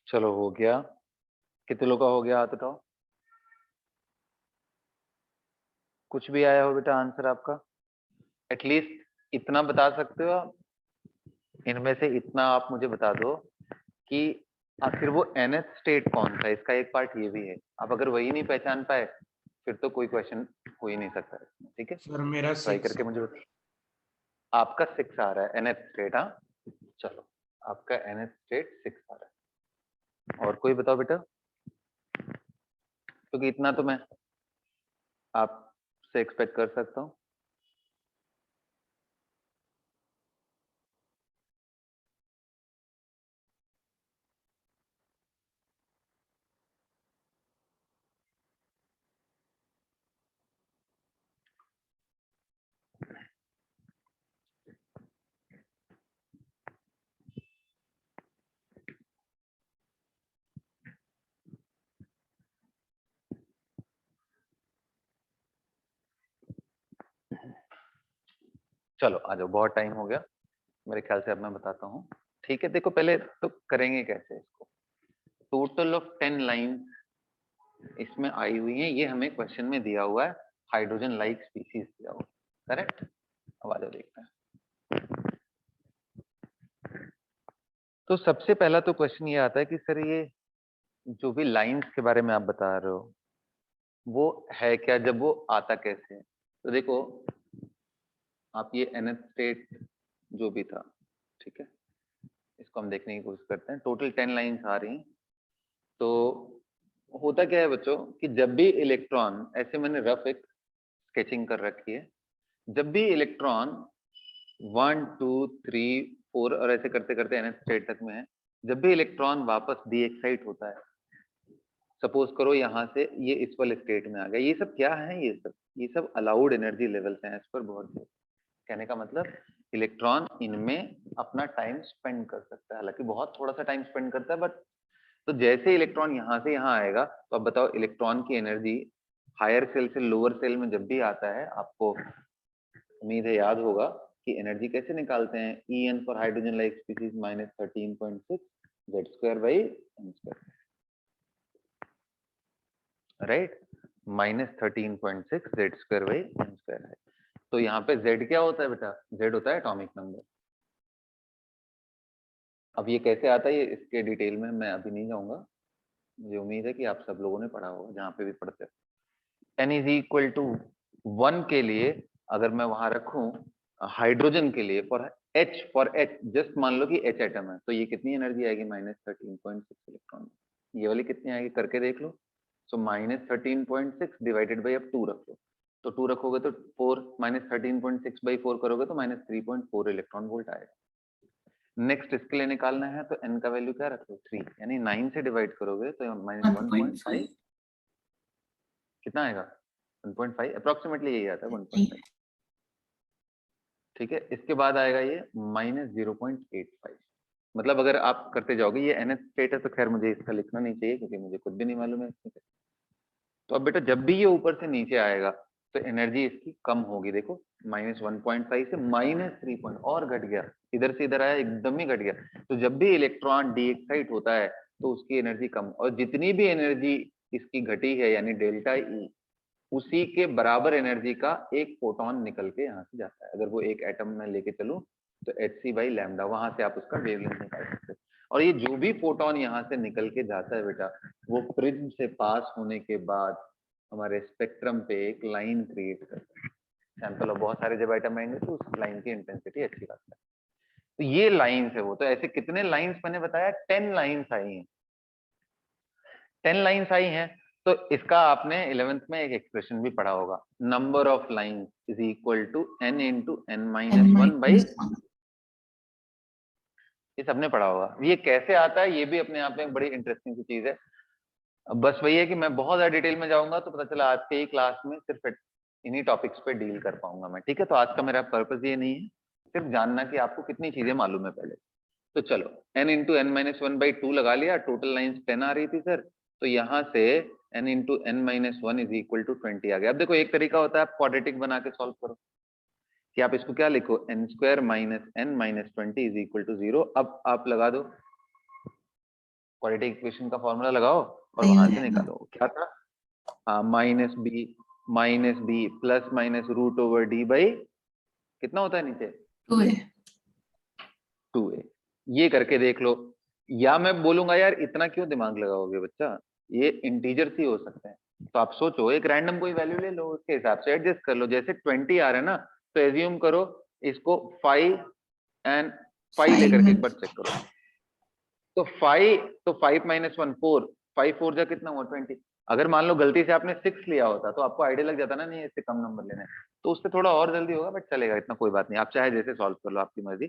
चलो हो गया। कितने लोग का हो गया हाथ उठाओ। कुछ भी आया हो बेटा आंसर आपका? एटलीस्ट इतना बता सकते हो आप, इनमें से इतना आप मुझे बता दो कि आखिर वो nth स्टेट कौन सा है। इसका एक पार्ट ये भी है, आप अगर वही नहीं पहचान पाए फिर तो कोई क्वेश्चन हो ही नहीं सकता इसमें। ठीक है,
सर मेरा
ट्राई
6
करके मुझे बताओ। आपका 6 आ रहा है nth स्टेट? हाँ चलो, आपका nth स्टेट 6 आ रहा है। और कोई बताओ बेटा, क्योंकि इतना तो मैं आपसे एक्सपेक्ट कर सकता हूँ। चलो आ जाओ, बहुत टाइम हो गया मेरे ख्याल से। अब मैं बताता हूँ। ठीक है, देखो पहले तो करेंगे कैसे इसको। टोटल ऑफ 10 लाइन इसमें आई हुई है, ये हमें क्वेश्चन में दिया हुआ है। हाइड्रोजन लाइक स्पीसीज दिया हुआ, करेक्ट? अब आ जाओ देखते हैं। तो सबसे पहला तो क्वेश्चन ये आता है कि सर ये जो भी लाइंस के बारे में आप बता रहे हो वो है क्या, जब वो आता कैसे है? तो देखो आप ये nth स्टेट जो भी था, ठीक है, इसको हम देखने की कोशिश करते हैं। टोटल 10 लाइंस आ रही हैं। तो होता क्या है बच्चों कि जब भी इलेक्ट्रॉन, ऐसे मैंने रफ एक स्केचिंग कर रखी है, जब भी इलेक्ट्रॉन 1 2 3 4 और ऐसे करते करते nth स्टेट तक में है, जब भी इलेक्ट्रॉन वापस डी एक्साइट होता है, सपोज करो यहाँ से ये इस वाले स्टेट में आ गया, ये सब क्या है, ये सब अलाउड एनर्जी लेवल्स हैं एज पर बोर। कहने का मतलब इलेक्ट्रॉन इनमें अपना टाइम स्पेंड कर सकता है, हालांकि बहुत थोड़ा सा टाइम स्पेंड करता है, बट तो जैसे इलेक्ट्रॉन यहाँ से यहाँ आएगा, तो अब बताओ इलेक्ट्रॉन की एनर्जी हायर सेल से लोअर सेल में जब भी आता है, आपको उम्मीद है याद होगा कि एनर्जी कैसे निकालते हैं, En for hydrogen like species -13.6 Z² right, -13.6 Z² है। तो यहाँ पे Z क्या होता है बेटा, Z होता है एटॉमिक नंबर। अब ये कैसे आता है, ये इसके डिटेल में मैं अभी नहीं जाऊंगा, मुझे उम्मीद है कि आप सब लोगों ने पढ़ा होगा जहाँ पे भी पढ़ते हो। n इज इक्वल टू 1 के लिए अगर मैं वहां रखूं हाइड्रोजन के लिए फॉर H जस्ट मान लो कि H एटम है, तो ये कितनी एनर्जी आएगी, -13.6 इलेक्ट्रॉन। ये वाली कितनी आएगी करके देख लो। सो -13.6 डिवाइडेड बाई, अब 2 रख लो, तो 2 रखोगे तो 4, -13.6 बाई 4 करोगे तो -3.4 इलेक्ट्रॉन वोल्ट आएगा। नेक्स्ट इसके लिए निकालना है तो n का वैल्यू क्या रख लो, 3, यानी 9 से डिवाइड करोगे तो -1.5 कितना आएगा, 1.5 अप्रोक्सीमेटली यही आता है, 1.5। ठीक है, इसके बाद आएगा ये -0.85। मतलब अगर आप करते जाओगे, ये nth स्टेट है तो खैर मुझे इसका लिखना नहीं चाहिए क्योंकि मुझे खुद भी नहीं मालूम है इसमें। तो अब बेटा जब भी ये ऊपर से नीचे आएगा तो एनर्जी इसकी कम होगी, देखो -1.5 से -3 और घट गया, इधर से इधर आया एकदम ही घट गया। तो जब भी इलेक्ट्रॉन डी एक्साइट होता है तो उसकी एनर्जी कम, और जितनी भी एनर्जी इसकी घटी है यानी डेल्टा ई, उसी के बराबर एनर्जी का एक फोटोन निकल के यहाँ से जाता है। अगर वो एक एटम में लेके चलूं तो hc/λ, वहां से आप उसका वेवलेंथ निकाल सकते हैं। और ये जो भी फोटोन यहाँ से निकल के जाता है बेटा, वो प्रिज्म से पास होने के बाद हमारे स्पेक्ट्रम पे एक लाइन क्रिएट करता है। सैंपल और बहुत सारे जब आइटम आएंगे तो उस लाइन की इंटेंसिटी अच्छी बात है। तो ये लाइन्स है वो। तो ऐसे कितने लाइन्स मैंने बताया, 10 लाइन्स आई हैं। 10 लाइन्स आई हैं तो इसका आपने 11th में एक एक्सप्रेशन भी पढ़ा होगा, number of lines is equal to n into n-1 by, ये सबने पढ़ा होगा। ये कैसे आता है ये भी अपने आप में एक बड़ी इंटरेस्टिंग सी चीज है। अब बस वही है कि मैं बहुत ज्यादा डिटेल में जाऊंगा तो पता चला आज के ही क्लास में सिर्फ इन्हीं टॉपिक्स पे डील कर पाऊंगा मैं। ठीक है, तो आज का मेरा पर्पस ये नहीं है, सिर्फ जानना कि आपको कितनी चीजें मालूम है पहले। तो चलो n इंटू n-1/2 लगा लिया, टोटल लाइन्स 10 आ रही थी सर, तो यहाँ से n into n-1 is equal to 20 आ गया। अब देखो एक तरीका होता है आप क्वाड्रेटिक बना के सॉल्व करो, कि आप इसको क्या लिखो, n² - n - 20 is equal to 0। अब आप लगा दो क्वाड्रेटिक इक्वेशन का फॉर्मूला लगाओ और वहां से निकालो क्या था, हाँ -b plus minus √/d by कितना होता है नीचे 2a। ये करके देख लो, या मैं बोलूंगा यार इतना क्यों दिमाग लगाओगे बच्चा, ये इंटीजर ही हो सकते हैं। तो आप सोचो एक रैंडम कोई वैल्यू ले लो, उसके हिसाब से एडजस्ट कर लो। जैसे 20 आ रहा है ना, तो एज्यूम करो इसको 5 एंड 5 लेकर के एक बार चेक करो। तो 5 - 1 4, 5 4 जा कितना हुआ 20। अगर मान लो गलती से आपने 6 लिया होता तो आपको आइडिया लग जाता ना, नहीं इससे कम नंबर लेना है, तो उससे थोड़ा और जल्दी होगा, बट चलेगा, इतना कोई बात नहीं, आप चाहे जैसे सॉल्व कर लो, आपकी मर्जी।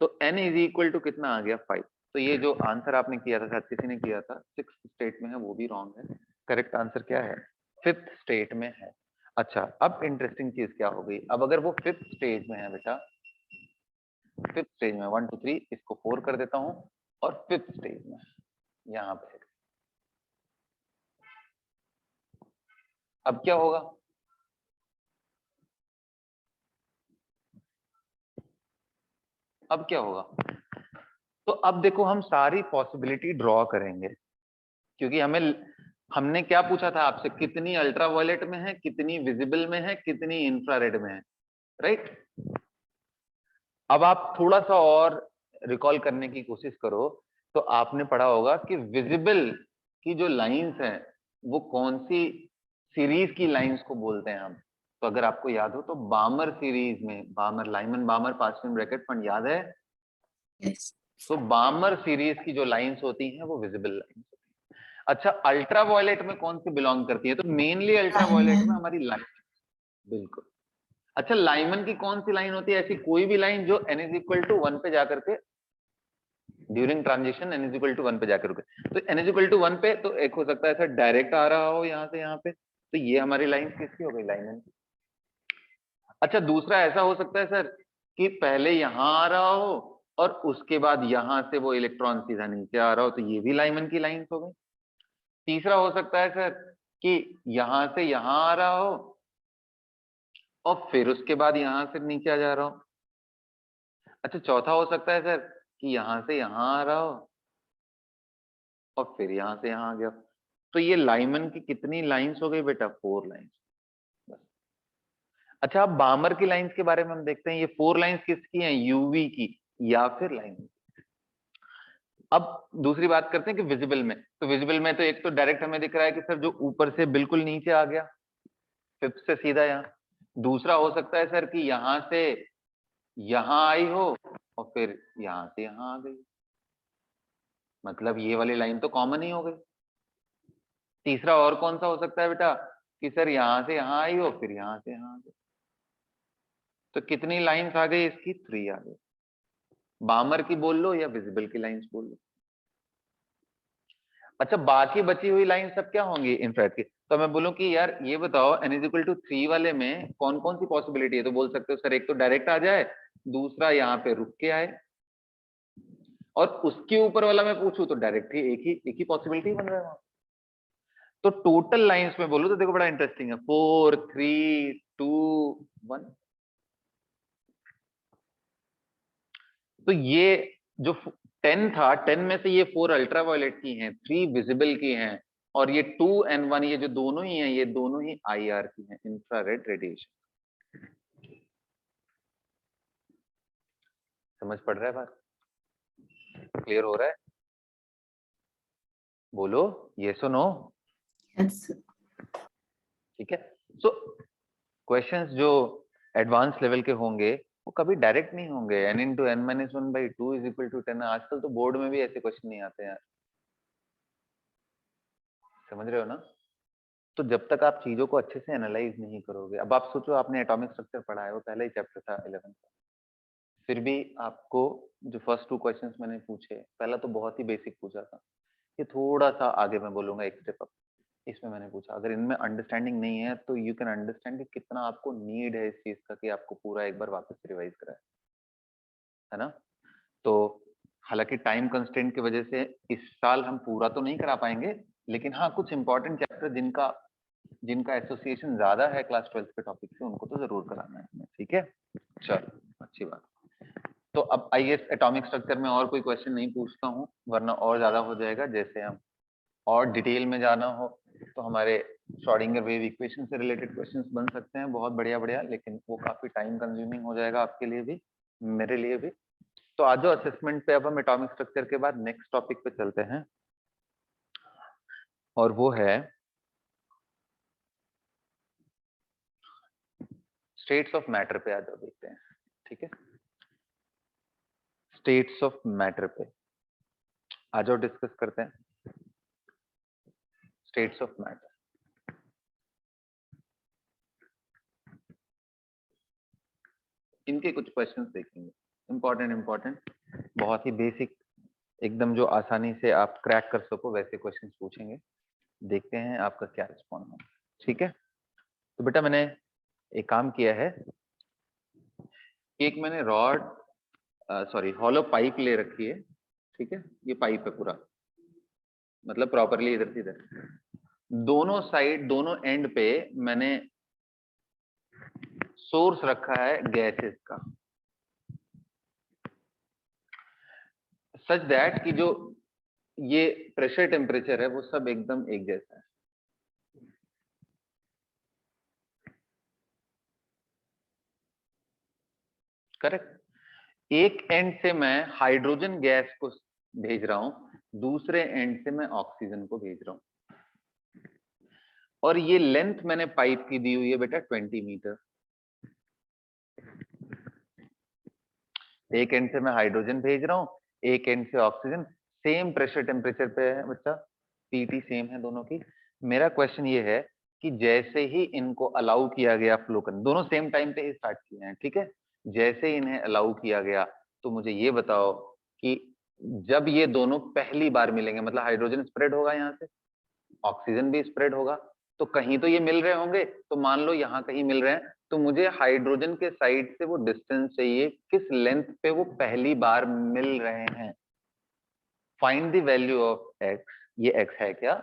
तो n इज इक्वल टू कितना आ गया 5। तो ये जो आंसर आपने किया था, शायद किसी ने किया था 6th स्टेट में है, वो भी रॉन्ग है। करेक्ट आंसर क्या है, 5th स्टेट में है। अच्छा अब इंटरेस्टिंग चीज क्या हो गई, अब अगर वो 5th स्टेज में है बेटा, 5th स्टेज में 1 2 3 इसको 4 कर देता हूं, और 5th स्टेज में यहाँ पे अब क्या होगा, अब क्या होगा, तो अब देखो हम सारी पॉसिबिलिटी ड्रॉ करेंगे, क्योंकि हमने क्या पूछा था आपसे, कितनी अल्ट्रावायलेट में है, कितनी विजिबल में है, कितनी इंफ्रारेड में है, राइट। अब आप थोड़ा सा और रिकॉल करने की कोशिश करो, तो आपने पढ़ा होगा कि विजिबल की जो लाइंस है वो कौन सी सीरीज की लाइंस को बोलते हैं हम। तो अगर आपको याद हो तो बामर सीरीज में, बामर, लाइमन बामर पास्कल ब्रैकेट फंड याद है?
Yes.
तो बामर सीरीज की जो लाइंस होती हैं वो विजिबल लाइंस होती हैं। अच्छा, अल्ट्रावायलेट में कौन सी बिलोंग करती है? तो मेनली अल्ट्रावायलेट में हमारी लाइन, बिल्कुल। अच्छा, लाइमन की कौन सी लाइन होती है? ऐसी कोई भी लाइन जो n इज इक्वल टू 1 पे जाकर के during transition n is equal to 1 पे जाकर रुके। तो n इज इक्वल टू 1 पे तो एक हो सकता है सर डायरेक्ट आ रहा हो यहां से यहां पे, तो ये हमारी लाइन किसकी हो गई? लाइमन की। अच्छा, दूसरा ऐसा हो सकता है सर कि पहले यहां आ रहा हो और उसके बाद यहां से वो इलेक्ट्रॉन सीधा नीचे आ रहा हो, तो ये भी लाइमन की लाइन हो गई। तीसरा हो सकता है सर कि यहां से यहां आ रहा हो और फिर उसके बाद यहां से नीचे आ जा रहा हो। अच्छा, चौथा हो सकता है सर कि यहां से यहां आ रहा हो और फिर यहां से यहां आ गया। तो ये लाइमन की कितनी लाइंस हो गई बेटा? 4 लाइंस। अच्छा, अब बामर की लाइंस के बारे में हम देखते हैं। ये 4 लाइंस किसकी हैं? यूवी की या फिर लाइन। अब दूसरी बात करते हैं कि विजिबल में। तो विजिबल में तो एक तो डायरेक्ट हमें दिख रहा है कि सर जो ऊपर से बिल्कुल नीचे आ गया, फिफ्थ से सीधा यहाँ। दूसरा हो सकता है सर कि यहां से यहां आई हो और फिर यहां से यहां आ गई, मतलब ये वाली लाइन तो कॉमन ही हो गई। तीसरा और कौन सा हो सकता है बेटा? कि सर यहां से यहां आई हो फिर यहां से यहां आ गई। तो कितनी लाइंस आ गई इसकी? 3 आ गई। बामर की बोल लो या विजिबल की लाइंस बोल लो। अच्छा, बाकी बची हुई लाइन सब क्या होंगी इनफ्रारेड की? तो मैं बोलूं कि यार ये बताओ n इज इक्वल टू 3 वाले में कौन कौन सी पॉसिबिलिटी है? तो बोल सकते हो सर एक तो डायरेक्ट आ जाए, दूसरा यहाँ पे रुक के आए, और उसके ऊपर वाला मैं पूछूं तो डायरेक्ट ही एक ही पॉसिबिलिटी बन रहा है वहां। तो टोटल लाइंस में बोलूं तो देखो बड़ा इंटरेस्टिंग है, 4 3 2 1। तो ये जो 10 था, 10 में से ये 4 अल्ट्रावायलेट की हैं, 3 विजिबल की हैं, और ये 2 and 1 ये जो दोनों ही हैं, ये दोनों ही IR की हैं, इंफ्रारेड रेडिएशन। समझ पड़ रहा है बात? क्लियर हो रहा है? बोलो yes or no।
Yes.
ठीक है। सो क्वेश्चंस जो एडवांस लेवल के होंगे वो कभी डायरेक्ट नहीं होंगे। n into n minus 1/2 is equal to 10। आजकल तो बोर्ड में भी ऐसे क्वेश्चन नहीं आते यार, समझ रहे हो ना? तो जब तक आप चीजों को अच्छे से एनालाइज नहीं करोगे, अब आप सोचो आपने एटॉमिक स्ट्रक्चर पढ़ा है, वो पहला ही चैप्टर था 11th का, फिर भी आपको जो फर्स्ट 2 क्वेश्चंस मैंने पूछे, पहला तो बहुत ही बेसिक पूछा था, ये थोड़ा सा आगे मैं बोलूंगा एक स्टेप अप, इसमें मैंने पूछा। अगर इनमें अंडरस्टैंडिंग नहीं है तो यू कैन अंडरस्टैंड कि कितना आपको नीड है इस चीज का कि आपको पूरा एक बार वापस से रिवाइज कराए, है ना? तो हालांकि टाइम कंस्ट्रेंट की वजह से इस साल हम पूरा तो नहीं करा पाएंगे, लेकिन हाँ कुछ इंपॉर्टेंट चैप्टर जिनका एसोसिएशन ज्यादा है क्लास 12th के टॉपिक से, उनको तो जरूर कराना है हमें। ठीक है, चलो अच्छी बात। तो अब आइए एटॉमिक स्ट्रक्चर में और कोई क्वेश्चन नहीं पूछता हूँ, वरना और ज्यादा हो जाएगा। जैसे हम और डिटेल में जाना हो तो हमारे श्रोडिंगर वेव इक्वेशन से रिलेटेड क्वेश्चंस बन सकते हैं, बहुत बढ़िया बढ़िया, लेकिन वो काफी टाइम कंज्यूमिंग हो जाएगा आपके लिए भी, मेरे लिए भी। तो आज जो असेसमेंट पे अब हम एटॉमिक स्ट्रक्चर के बाद नेक्स्ट टॉपिक पे चलते हैं, और वो है स्टेट्स ऑफ मैटर पे। आज देखते हैं, ठीक है? स्टेट्स ऑफ मैटर पे आज और डिस्कस करते हैं, स्टेट्स ऑफ मैटर। इनके कुछ क्वेश्चंस देखेंगे, इंपॉर्टेंट बहुत ही बेसिक, एकदम जो आसानी से आप क्रैक कर सको वैसे क्वेश्चंस पूछेंगे। देखते हैं आपका क्या रिस्पॉन्स है, ठीक है? तो बेटा मैंने एक काम किया है, एक मैंने रॉड सॉरी हॉलो पाइप ले रखी है, ठीक है? ये पाइप है पूरा, मतलब प्रॉपरली इधर से इधर, दोनों साइड दोनों एंड पे मैंने सोर्स रखा है गैसेस का, सच दैट कि जो ये प्रेशर टेम्परेचर है वो सब एकदम एक जैसा है। करेक्ट? एक एंड से मैं हाइड्रोजन गैस को भेज रहा हूं, दूसरे एंड से मैं ऑक्सीजन को भेज रहा हूं, और ये लेंथ मैंने पाइप की दी हुई है बेटा 20 मीटर। एक एंड से मैं हाइड्रोजन भेज रहा हूं, एक एंड से ऑक्सीजन, सेम प्रेशर टेम्परेचर पे है बच्चा, पीटी सेम है दोनों की। मेरा क्वेश्चन ये है कि जैसे ही इनको अलाउ किया गया फ्लो करने, दोनों सेम टाइम पे ही स्टार्ट किए हैं, ठीक है, जैसे ही इन्हें अलाउ किया गया तो मुझे ये बताओ कि जब ये दोनों पहली बार मिलेंगे, मतलब हाइड्रोजन स्प्रेड होगा यहाँ से, ऑक्सीजन भी स्प्रेड होगा, तो कहीं तो ये मिल रहे होंगे, तो मान लो यहाँ कहीं मिल रहे हैं, तो मुझे हाइड्रोजन के साइड से वो डिस्टेंस चाहिए, किस लेंथ पे वो पहली बार मिल रहे हैं। Find the value of x, ये एक्स है क्या,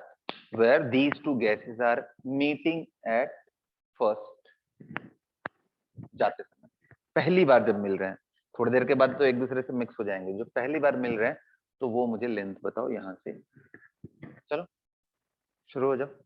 where these two gases are meeting at first, जाते समय पहली बार जब मिल रहे हैं, थोड़ी देर के बाद तो एक दूसरे से मिक्स हो जाएंगे, जो पहली बार मिल रहे हैं तो वो मुझे लेंथ बताओ यहाँ से। चलो शुरू हो जाओ।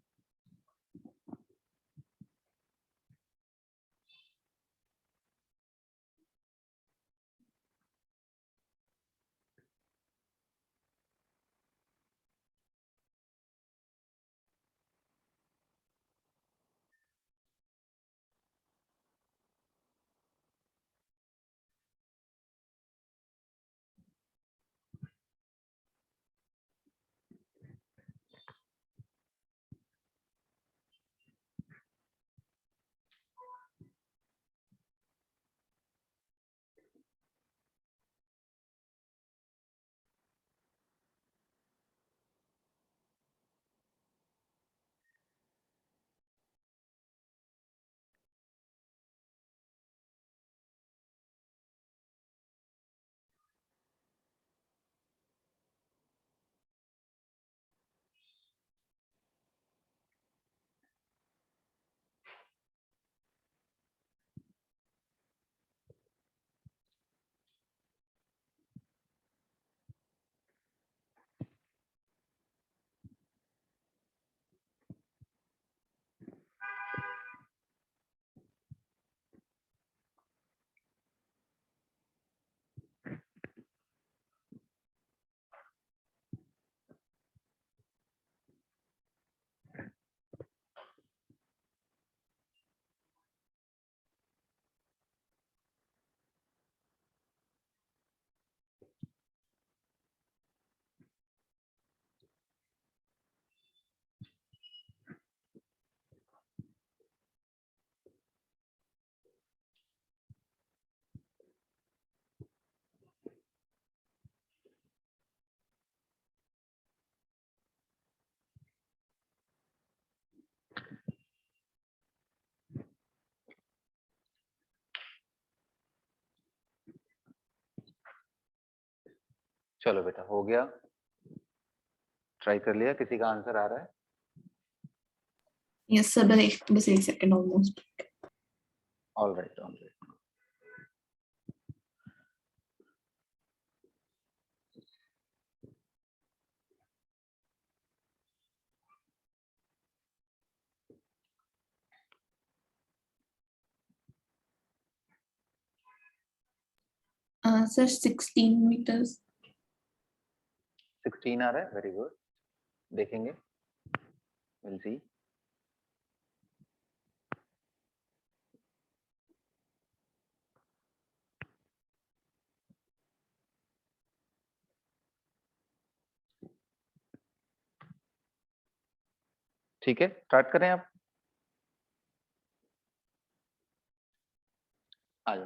चलो बेटा हो गया, ट्राई कर लिया, किसी का आंसर आ रहा है?
Yes, sir. बस एक second almost.
All right, all right.
Sir, 16 meters.
16 आ रहा है, वेरी गुड, देखेंगे, विल सी। ठीक है, स्टार्ट करें आप, आ जाओ,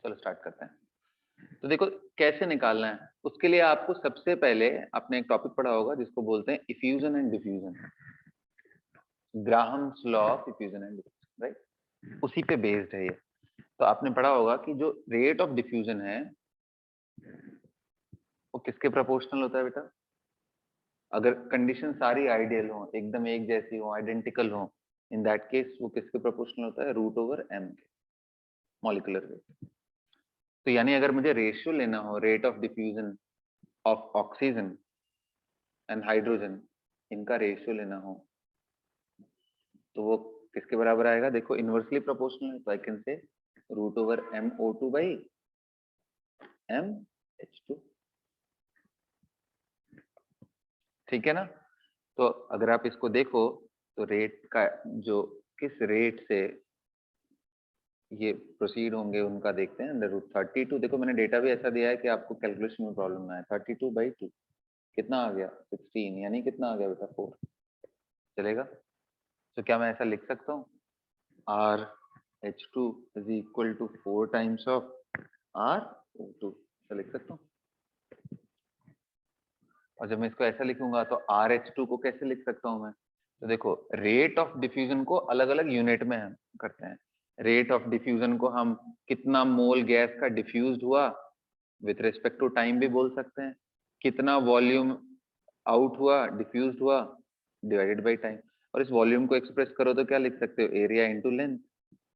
चलो स्टार्ट करते हैं। तो देखो कैसे निकालना है, उसके लिए आपको सबसे पहले आपने एक टॉपिक पढ़ा होगा जिसको बोलते हैं effusion and diffusion, Graham's law of effusion and diffusion, right, उसी पे बेस्ड है ये। तो आपने पढ़ा होगा कि जो रेट ऑफ डिफ्यूजन है वो किसके प्रोपोर्शनल होता है बेटा, अगर कंडीशन सारी आइडियल हो, एकदम एक जैसी हो, आइडेंटिकल हो, इन दैट केस वो किसके प्रोपोर्शनल होता है, रूट ओवर एम के, मॉलिक्यूलर वेट। तो यानी अगर मुझे रेशियो लेना हो rate of diffusion of oxygen and hydrogen, इनका रेशियो लेना हो तो वो किसके बराबर आएगा, देखो इनवर्सली प्रोपोर्शनल है, तो I can say root over MO2 by MH2। ठीक है ना। तो अगर आप इसको देखो तो रेट का जो किस रेट से ये प्रोसीड होंगे उनका देखते हैं। √32, देखो मैंने डेटा भी ऐसा दिया है कि आपको कैलकुलेशन में प्रॉब्लम ना है। 32/2 कितना आ गया 16, यानी कितना आ गया बेटा 4, चलेगा। तो क्या मैं ऐसा लिख सकता हूँ RH2 is equal to 4 times of RO2, ऐसा लिख सकता हूँ। और जब मैं इसको ऐसा लिखूंगा तो RH2 को कैसे लिख सकता हूँ मैं, तो देखो रेट ऑफ डिफ्यूजन को अलग अलग यूनिट में हम करते हैं। रेट ऑफ डिफ्यूजन को हम कितना मोल गैस का डिफ्यूज्ड हुआ विथ रिस्पेक्ट टू टाइम भी बोल सकते हैं, कितना वॉल्यूम आउट हुआ डिफ्यूज्ड हुआ डिवाइडेड बाय टाइम। और इस वॉल्यूम को एक्सप्रेस करो तो क्या लिख सकते हो, area into length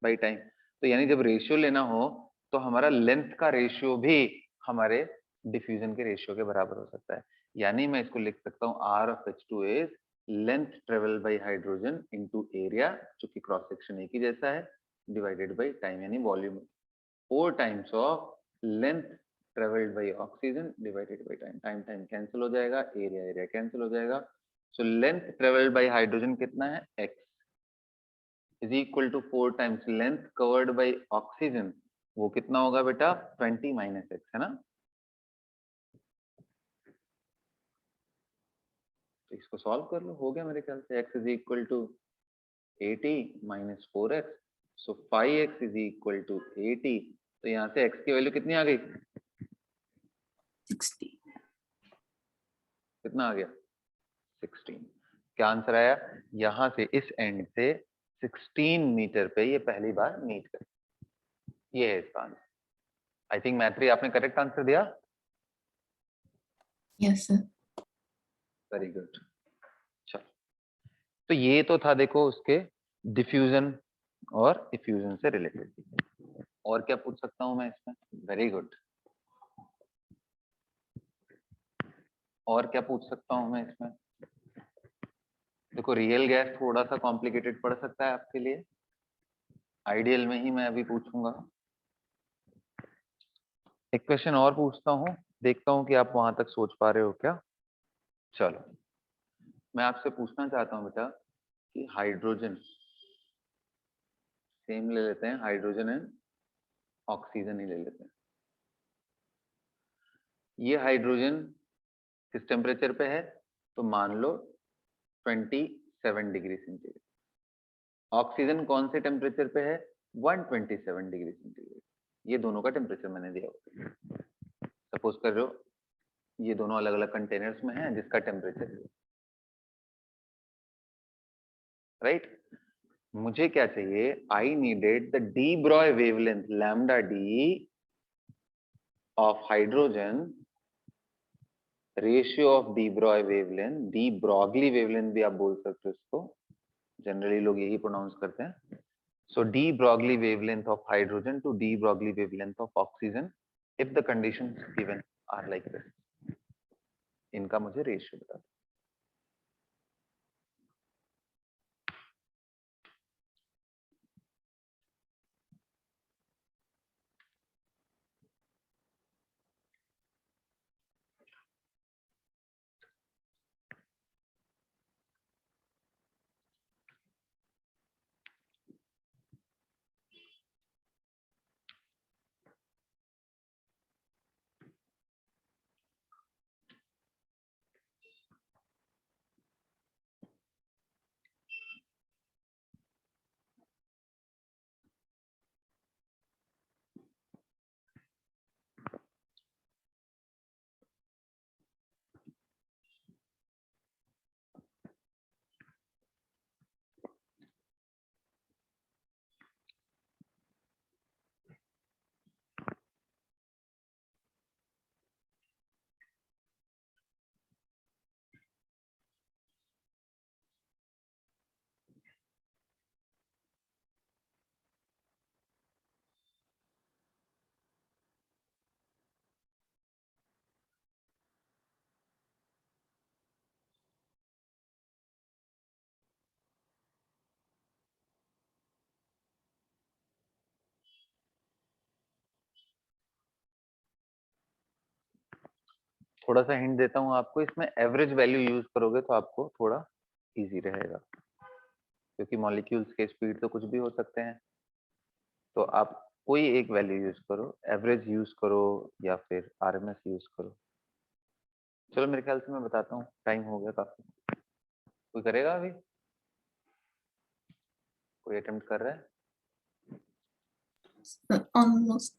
by time. तो यानी जब रेशियो लेना हो तो हमारा लेंथ का रेशियो भी हमारे डिफ्यूजन के रेशियो के बराबर हो सकता है। यानी मैं इसको लिख सकता हूँ R of H2 is length travel by hydrogen into area, जो कि क्रॉस सेक्शन एक ही जैसा है, डिवाइडेड बाय टाइम, यानी volume 4 times of length travelled by oxygen divided by time. Time time cancel हो जाएगा, एरिया एरिया कैंसिल हो जाएगा। So length travelled by hydrogen कितना है, x is equal to 4 times length covered by oxygen, वो कितना होगा बेटा 20 - x, है ना। तो इसको सॉल्व कर लो, हो गया मेरे ख्याल से। x is equal to 80 - 4x, so 5x is equal to 80। तो यहाँ से x की वैल्यू कितनी आ गई,
60.
कितना आ गया 16। क्या आंसर आया, यहां से इस एंड से 16 मीटर पे ये पहली बार मीट कर, ये है इसका आंसर। आई थिंक मैत्री आपने करेक्ट आंसर दिया,
Yes, sir.
Very good. चलो, तो ये तो था देखो उसके डिफ्यूजन और इफ्यूजन से रिलेटेड। और क्या पूछ सकता हूं मैं इसमें, वेरी गुड। और क्या पूछ सकता हूं मैं इसमें, देखो रियल गैस थोड़ा सा कॉम्प्लिकेटेड पड़ सकता है आपके लिए, आइडियल में ही मैं अभी पूछूंगा। एक क्वेश्चन और पूछता हूँ, देखता हूँ कि आप वहां तक सोच पा रहे हो क्या। चलो, मैं आपसे पूछना चाहता हूँ बेटा कि हाइड्रोजन, सेम ले लेते हैं, हाइड्रोजन एंड ऑक्सीजन ही ले लेते हैं। ये हाइड्रोजन किस टेम्परेचर पे है, तो मान लो 27 डिग्री सेंटीग्रेड। ऑक्सीजन कौन से टेम्परेचर पे है, 127 डिग्री सेंटीग्रेड। ये दोनों का टेम्परेचर मैंने दिया हुआ, सपोज कर रहे हो ये दोनों अलग अलग कंटेनर्स में हैं जिसका टेम्परेचर, राइट। मुझे क्या चाहिए, I needed the D Broglie wavelength lambda D of hydrogen, ratio of D Broglie wavelength, D Broglie wavelength भी आप बोल सकते हो इसको, जनरली लोग यही प्रोनाउंस करते हैं। So de Broglie wavelength of hydrogen to de Broglie wavelength of oxygen if the conditions given are like this, इनका मुझे रेशियो बता दो। थोड़ा सा हिंट देता हूँ आपको, इसमें एवरेज वैल्यू यूज करोगे तो आपको थोड़ा इजी रहेगा, क्योंकि मॉलिक्यूल्स के स्पीड तो कुछ भी हो सकते हैं। तो आप कोई एक वैल्यू यूज करो, एवरेज यूज करो या फिर आरएमएस यूज करो। चलो मेरे ख्याल से मैं बताता हूँ, टाइम हो गया काफी। कोई करेगा अभी? कोई अटेम्प्ट कर रहा है?
Almost.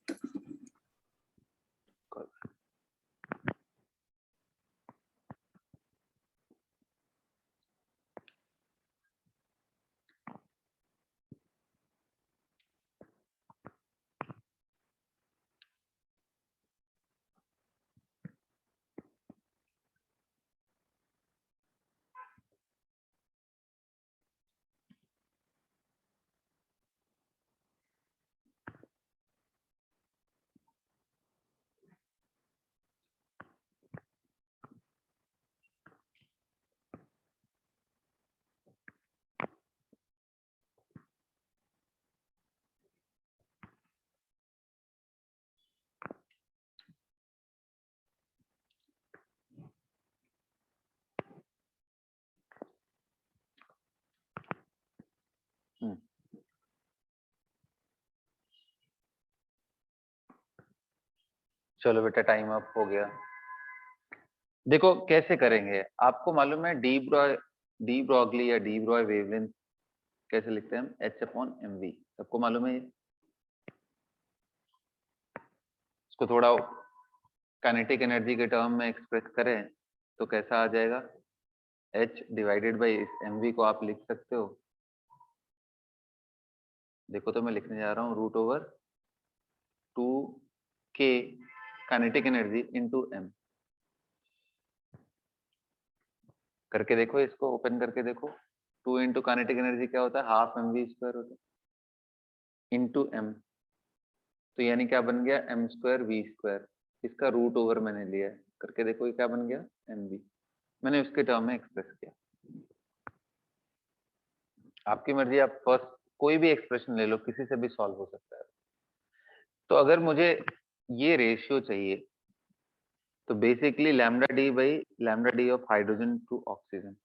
चलो बेटा टाइम अप हो गया। देखो कैसे करेंगे, आपको मालूम है डी ब्रॉगली या डी ब्रॉय वेवलेंथ कैसे लिखते हैं हम? H/mv, सबको मालूम है ये? इसको थोड़ा काइनेटिक एनर्जी के टर्म में एक्सप्रेस करें तो कैसा आ जाएगा? H डिवाइडेड बाई इस mv को आप लिख सकते हो, देखो तो मैं लिखने जा रहा हूँ √2k kinetic energy into m। करके देखो, इसको ओपन करके देखो। 2 इंटू काइनेटिक एनर्जी क्या होता है? हाफ mv² होता है इंटू m, तो यानी क्या बन गया? m² v²। इसका रूट ओवर मैंने लिया है, करके देखो ये क्या बन गया? mv। मैंने उसके टर्म में एक्सप्रेस किया। आपकी मर्जी, आप फर्स्ट कोई भी एक्सप्रेशन ले लो, किसी से भी सॉल्व हो सकता है। तो अगर मुझे ये रेशियो चाहिए तो basically lambda D by lambda D of hydrogen to oxygen.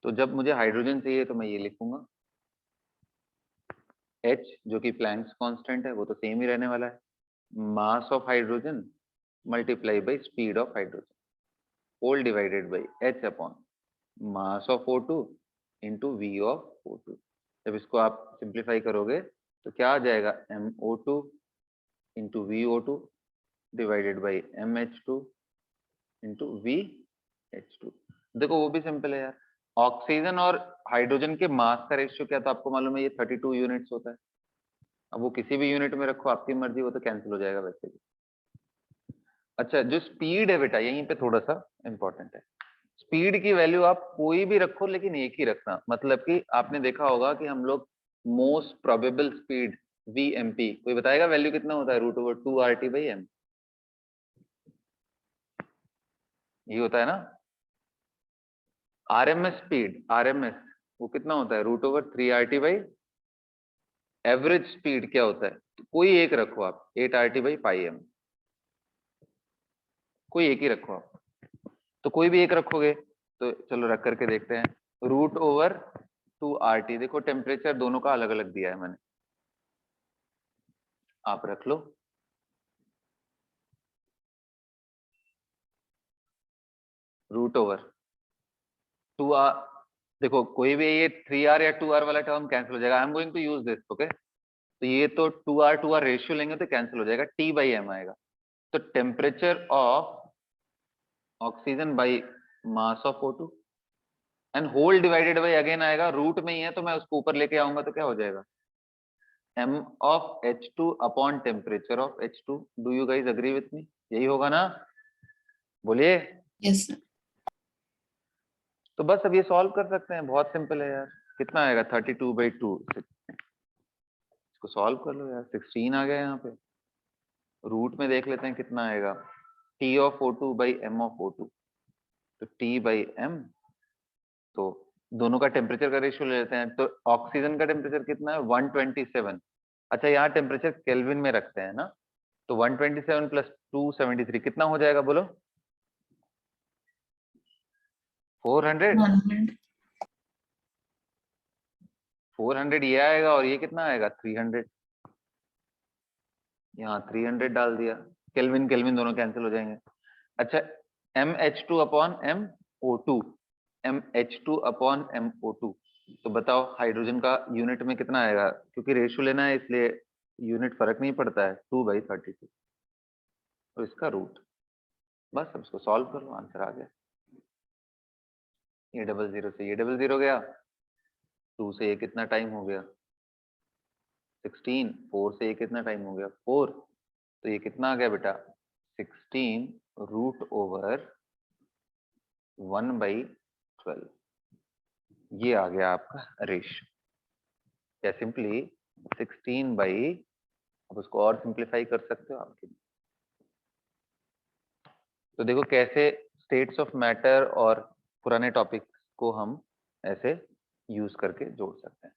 तो जब मुझे हाइड्रोजन चाहिए तो मैं ये लिखूंगा, H जो कि प्लैंक्स कांस्टेंट है वो तो सेम ही रहने वाला है, mass of hydrogen multiply by speed of hydrogen whole divided by H upon mass of O2 into V of O2। जब इसको आप सिंप्लीफाई करोगे तो क्या आ जाएगा? MO2 into VO2 divided by MH2 into VH2। देखो वो भी सिंपल है यार, ऑक्सीजन और हाइड्रोजन के मास का रेशियो क्या था आपको मालूम है? ये 32 यूनिट्स होता है। अब वो किसी भी यूनिट में रखो, आपकी मर्जी, वो तो कैंसिल हो जाएगा वैसे भी। अच्छा, जो स्पीड है बेटा यहीं पे थोड़ा सा इंपॉर्टेंट है। स्पीड की वैल्यू आप कोई भी रखो लेकिन एक ही रखना, मतलब कि आपने देखा होगा कि हम लोग मोस्ट प्रोबेबल स्पीड VMP, कोई बताएगा वैल्यू कितना होता है? √2RT/m, ये होता है ना। RMS स्पीड, RMS वो कितना होता है? √3RT/, एवरेज स्पीड क्या होता है? तो कोई एक रखो आप, 8RT/m, कोई एक ही रखो आप। तो कोई भी एक रखोगे तो चलो रख करके देखते हैं। √2RT, देखो टेम्परेचर दोनों का अलग अलग दिया है मैंने, आप रख लो। √2R, देखो कोई भी ये 3R या 2R वाला टर्म कैंसिल हो जाएगा। I am going to use this, okay. तो ये तो 2R रेशियो लेंगे तो कैंसिल हो जाएगा, T/m आएगा। तो temperature of oxygen by mass of O2 and whole divided by, again आएगा, रूट में ही है तो मैं उसको ऊपर लेके आऊंगा तो क्या हो जाएगा? m of H2 upon temperature of H2। Do you guys agree with me? यही होगा ना? बोलिए।
Yes, sir.
तो बस अब ये सॉल्व कर सकते हैं, बहुत सिंपल है यार। कितना आएगा? 32/2। इसको सॉल्व कर लो यार, 16 आ गया यहाँ पे। रूट में देख लेते हैं कितना आएगा। T of O2 by M of O2, तो T/m, तो दोनों का टेम्परेचर का रेशियो ले लेते हैं। तो ऑक्सीजन का टेम्परेचर कितना है? 127। अच्छा यहाँ टेम्परेचर केल्विन में रखते हैं ना, तो 127 + 273 कितना हो जाएगा बोलो? 400
100.
400 ये आएगा और ये कितना आएगा 300। यहाँ 300 डाल दिया, केल्विन केल्विन दोनों कैंसिल हो जाएंगे। अच्छा MH2 upon MO2, MH2 upon MO2, तो बताओ हाइड्रोजन का यूनिट में कितना आएगा, क्योंकि रेशियो लेना है इसलिए यूनिट फर्क नहीं पड़ता है, 2/32, तो इसका रूट। बस अब इसको सॉल्व करो, आंसर आ गया। ये 00 से ये 00 गया, 2 से ये कितना टाइम हो गया 16, 4 से ये कितना टाइम हो गया 4, तो ये कितना आ गया बेटा 16√1/12, ये आ गया आपका रेशियो, या सिंपली 16 बाई, अब उसको और सिंप्लीफाई कर सकते हो आपके। तो देखो कैसे स्टेट्स ऑफ मैटर और पुराने टॉपिक को हम ऐसे यूज करके जोड़ सकते हैं।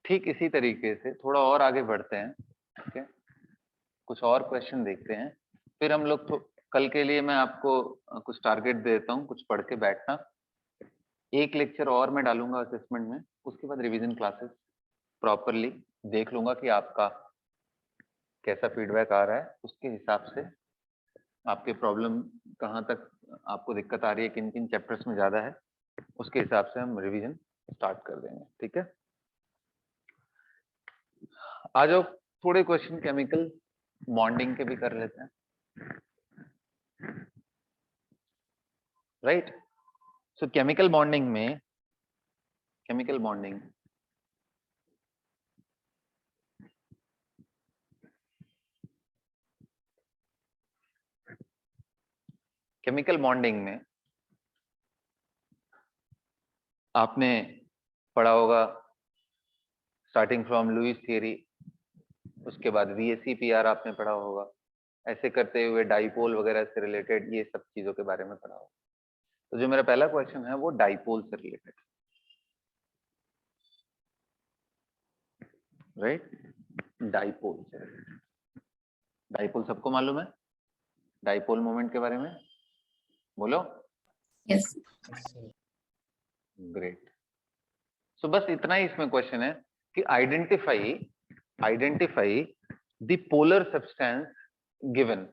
ठीक इसी तरीके से थोड़ा और आगे बढ़ते हैं, ठीक है, कुछ और क्वेश्चन देखते हैं, फिर हम लोग तो कल के लिए मैं आपको कुछ टारगेट देता हूँ, कुछ पढ़ के बैठना। एक लेक्चर और मैं डालूंगा असेसमेंट में, उसके बाद रिवीजन क्लासेस प्रॉपरली देख लूंगा कि आपका कैसा फीडबैक आ रहा है, उसके हिसाब से आपके प्रॉब्लम कहाँ तक आपको दिक्कत आ रही है, किन किन चैप्टर्स में ज्यादा है, उसके हिसाब से हम रिवीजन स्टार्ट कर देंगे। ठीक है, आ जाओ थोड़े क्वेश्चन केमिकल बॉन्डिंग के भी कर लेते हैं। राइट, सो केमिकल बॉन्डिंग में, केमिकल बॉन्डिंग में आपने पढ़ा होगा स्टार्टिंग फ्रॉम लुईस थियरी, उसके बाद VSEPR आपने पढ़ा होगा, ऐसे करते हुए डाइपोल वगैरह से रिलेटेड ये सब चीजों के बारे में पढ़ा होगा। तो जो मेरा पहला क्वेश्चन है वो डाइपोल से रिलेटेड, राइट, डाइपोल से रिलेटेड। डाइपोल सबको मालूम है, डाइपोल मोमेंट के बारे में बोलो।
Yes.
Yes, sir.
ग्रेट, सो बस इतना ही इसमें क्वेश्चन है कि identify the polar substance given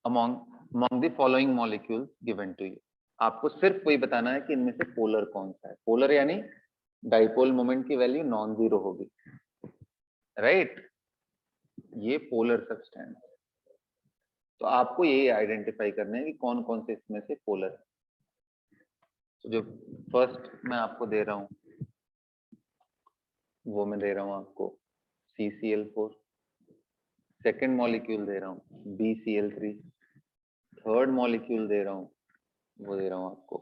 among the following molecules given to you। आपको सिर्फ वही बताना है कि इनमें से पोलर कौन सा है। पोलर यानी डाइपोल मोमेंट की वैल्यू नॉन जीरो होगी, राइट, ये पोलर सब्सटेंस। तो आपको ये आइडेंटिफाई करना है कि कौन कौन से इसमें से पोलर है। तो जो फर्स्ट मैं आपको दे रहा हूं वो मैं दे रहा हूं आपको CCl4, सेकेंड मॉलिक्यूल दे रहा हूं BCl3, थर्ड मॉलिक्यूल दे रहा हूं वो दे रहा हूं आपको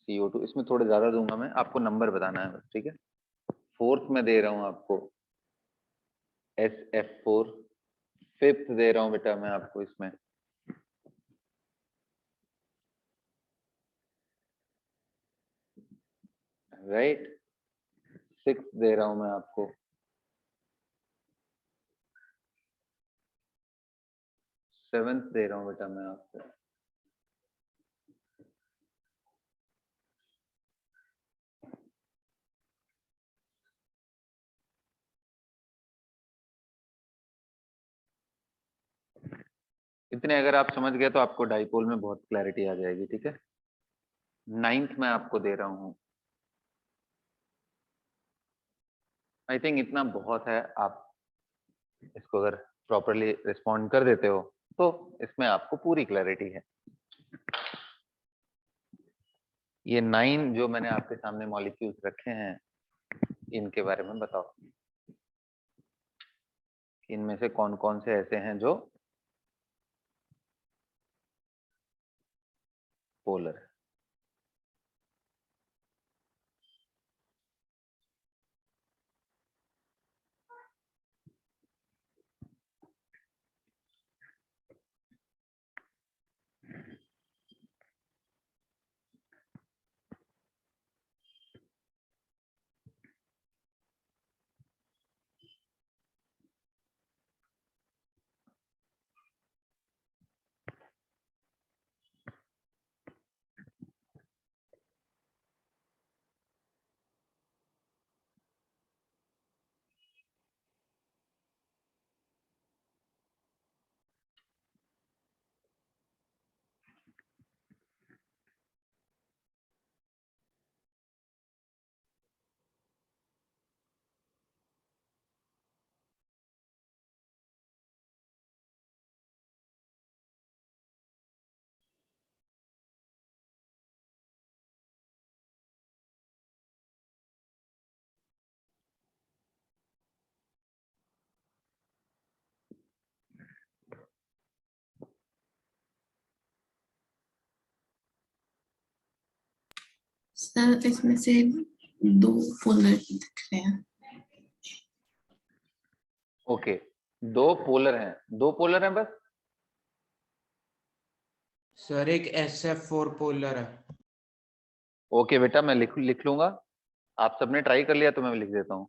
CO2, इसमें थोड़े ज्यादा दूंगा मैं, आपको नंबर बताना है बस, ठीक है। फोर्थ में दे रहा हूं आपको SF4, फिफ्थ दे रहा हूं बेटा मैं आपको इसमें राइट, सिक्स दे रहा हूं मैं आपको सेवेंथ दे रहा हूं बेटा मैं आपको इतने। अगर आप समझ गए तो आपको डाइपोल में बहुत क्लैरिटी आ जाएगी, ठीक है। नाइन्थ में आपको दे रहा हूं, आई थिंक इतना बहुत है, आप इसको अगर प्रॉपरली रिस्पॉन्ड कर देते हो तो इसमें आपको पूरी क्लैरिटी है। ये 9 जो मैंने आपके सामने मॉलिक्यूल्स रखे हैं इनके बारे में बताओ, इनमें से कौन कौन से ऐसे हैं जो पोलर है।
सर इसमें से 2 पोलर दिख रहे हैं।
ओके, 2 पोलर हैं, 2 पोलर हैं बस।
सर एक SF4 पोलर है।
ओके बेटा, मैं लिख लूंगा। आप सबने ट्राई कर लिया तो मैं लिख देता हूँ।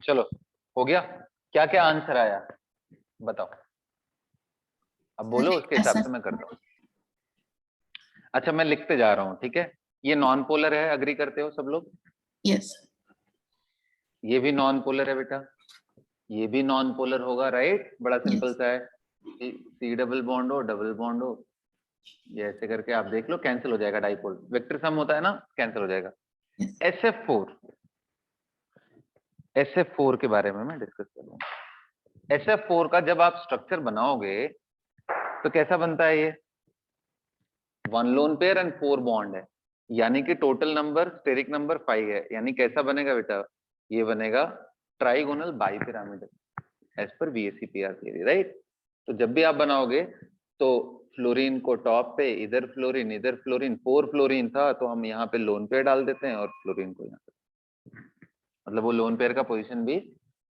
चलो, हो गया? क्या क्या आंसर आया बताओ, अब बोलो, उसके हिसाब से मैं करता हूँ। अच्छा, मैं लिखते जा रहा हूँ, ठीक है? ये नॉन पोलर है, अग्री करते हो सब लोग?
यस।
ये भी नॉन पोलर है बेटा, ये भी नॉन पोलर होगा, राइट? बड़ा सिंपल सा है। सी डबल बॉन्ड हो, डबल बॉन्ड हो, ये ऐसे करके आप देख लो, कैंसिल हो जाएगा। डाइपोल वेक्टर सम होता है ना, कैंसिल हो जाएगा। SF4, SF4 के बारे में मैं डिस्कस करूंगा। SF4 का जब आप स्ट्रक्चर बनाओगे तो कैसा बनता है? ये 1 लोन पेयर एंड 4 बॉन्ड है, यानी कि टोटल नंबर स्टेरिक नंबर 5 है। यानी कैसा बनेगा बेटा? ये बनेगा trigonal bipyramidal as per VSEPR theory, right? तो जब भी आप बनाओगे तो फ्लोरीन को टॉप पे, इधर फ्लोरीन, इधर फ्लोरीन, 4 फ्लोरीन था तो हम यहाँ पे लोन पेयर डाल देते हैं और फ्लोरीन को यहाँ पे, मतलब वो लोन पेयर का पोजीशन भी,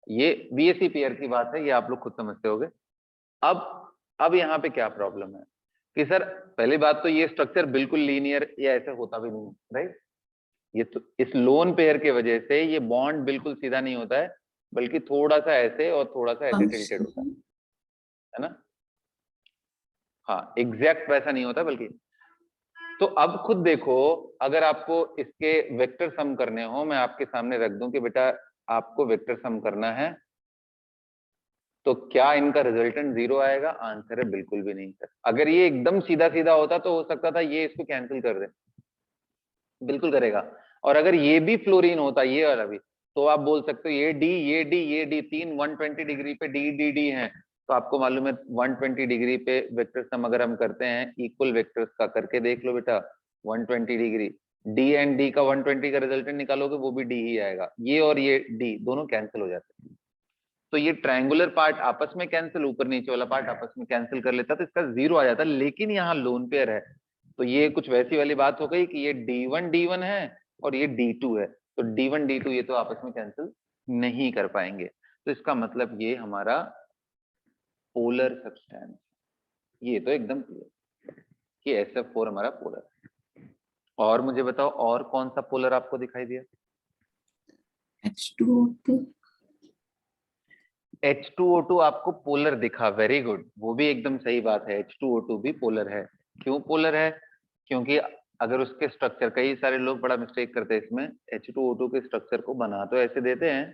ये VSEPR की बात है, ये आप लोग खुद समझते होगे। अब यहाँ पे क्या प्रॉब्लम है कि सर, पहली बात तो ये स्ट्रक्चर बिल्कुल लीनियर या ऐसे होता भी नहीं, राइट? ये तो इस लोन पेयर के वजह से ये बॉन्ड बिल्कुल सीधा नहीं होता है, बल्कि थोड़ा सा ऐसे और थोड़ा सा ऐसे टिल्टेड होता है ना? हाँ, एग्जैक्ट वैसा नहीं होता बल्कि। तो अब खुद देखो, अगर आपको इसके वेक्टर सम करने हो, मैं आपके सामने रख दूं कि बेटा आपको वेक्टर सम करना है, तो क्या इनका रिजल्टेंट 0 आएगा? आंसर है बिल्कुल भी नहीं सर। अगर ये एकदम सीधा सीधा होता तो हो सकता था ये इसको कैंसिल कर दे, बिल्कुल करेगा। और अगर ये भी फ्लोरीन होता, ये वाला भी, तो आप बोल सकते हो ये डी, ये डी, ये डी, तीन 120 डिग्री पे डी डी डी हैं। तो आपको मालूम है 120 डिग्री पे वेक्टर सम अगर हम करते हैं इक्वल वेक्टर्स का, करके देख लो बेटा, 120 डिग्री डी एंड डी का 120 का रिजल्टेंट निकालोगे, वो भी डी ही आएगा। ये और ये डी दोनों कैंसिल हो जाते हैं। तो ये ट्रायंगुलर पार्ट आपस में कैंसिल, ऊपर नीचे वाला पार्ट आपस में कैंसिल कर लेता, तो इसका 0 आ जाता। लेकिन यहाँ लोन पेयर है, तो ये कुछ वैसी वाली बात हो गई कि ये D1 D1 है और ये D2 है, तो D1 D2 ये तो आपस में कैंसिल नहीं कर पाएंगे। तो इसका मतलब ये हमारा पोलर सब्सटेंस, ये तो एकदम क्लियर कि SF4 हमारा पोलर है। और मुझे बताओ, और कौन सा पोलर आपको दिखाई दिया?
H2O2।
H2O2 आपको पोलर दिखा, वेरी गुड, वो भी एकदम सही बात है, H2O2 भी पोलर है। क्यों पोलर है? क्योंकि अगर उसके स्ट्रक्चर, कई सारे लोग बड़ा मिस्टेक करते हैं इसमें, H2O2 के स्ट्रक्चर को बना तो ऐसे देते हैं,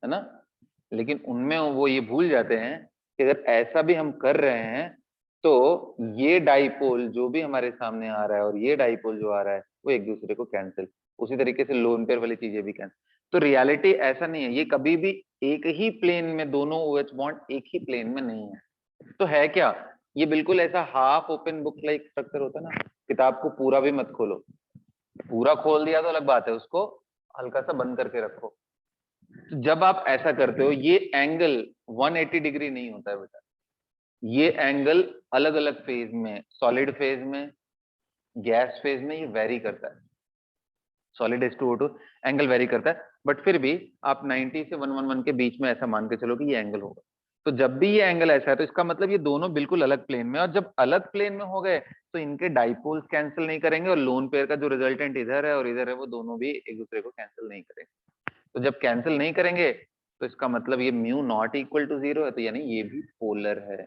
है ना, लेकिन उनमें वो ये भूल जाते हैं कि अगर ऐसा भी हम कर रहे हैं तो ये डाइपोल जो भी हमारे सामने आ रहा है और ये डाइपोल जो आ रहा है वो एक दूसरे को कैंसिल, उसी तरीके से लोन पेयर वाली चीजें भी कैंसिल। तो रियलिटी ऐसा नहीं है, ये कभी भी एक ही प्लेन में, दोनों OH बॉन्ड एक ही प्लेन में नहीं है। तो है क्या? ये बिल्कुल ऐसा half open book like structure होता है ना, किताब को पूरा भी मत खोलो, पूरा खोल दिया तो अलग बात है, उसको हल्का सा बंद करके रखो, तो जब आप ऐसा करते हो, ये एंगल 180 डिग्री नहीं होता है बेटा, ये एंगल अलग अलग फेज में, सॉलिड फेज में, गैस फेज में ये वेरी करता है। सॉलिड H2O2 एंगल वेरी करता है, बट फिर भी आप 90 से 111 के बीच में ऐसा मान के चलो कि ये एंगल होगा। तो जब भी ये एंगल ऐसा है तो इसका मतलब ये दोनों बिल्कुल अलग प्लेन में, और जब अलग प्लेन में हो गए तो इनके डाइपोल्स कैंसिल नहीं करेंगे, और लोन पेयर का जो रिजल्टेंट इधर है और इधर है वो दोनों भी एक दूसरे को कैंसिल नहीं करेंगे। तो जब कैंसिल नहीं करेंगे तो इसका मतलब ये म्यू नॉट इक्वल टू 0 है, तो यानी ये भी पोलर है।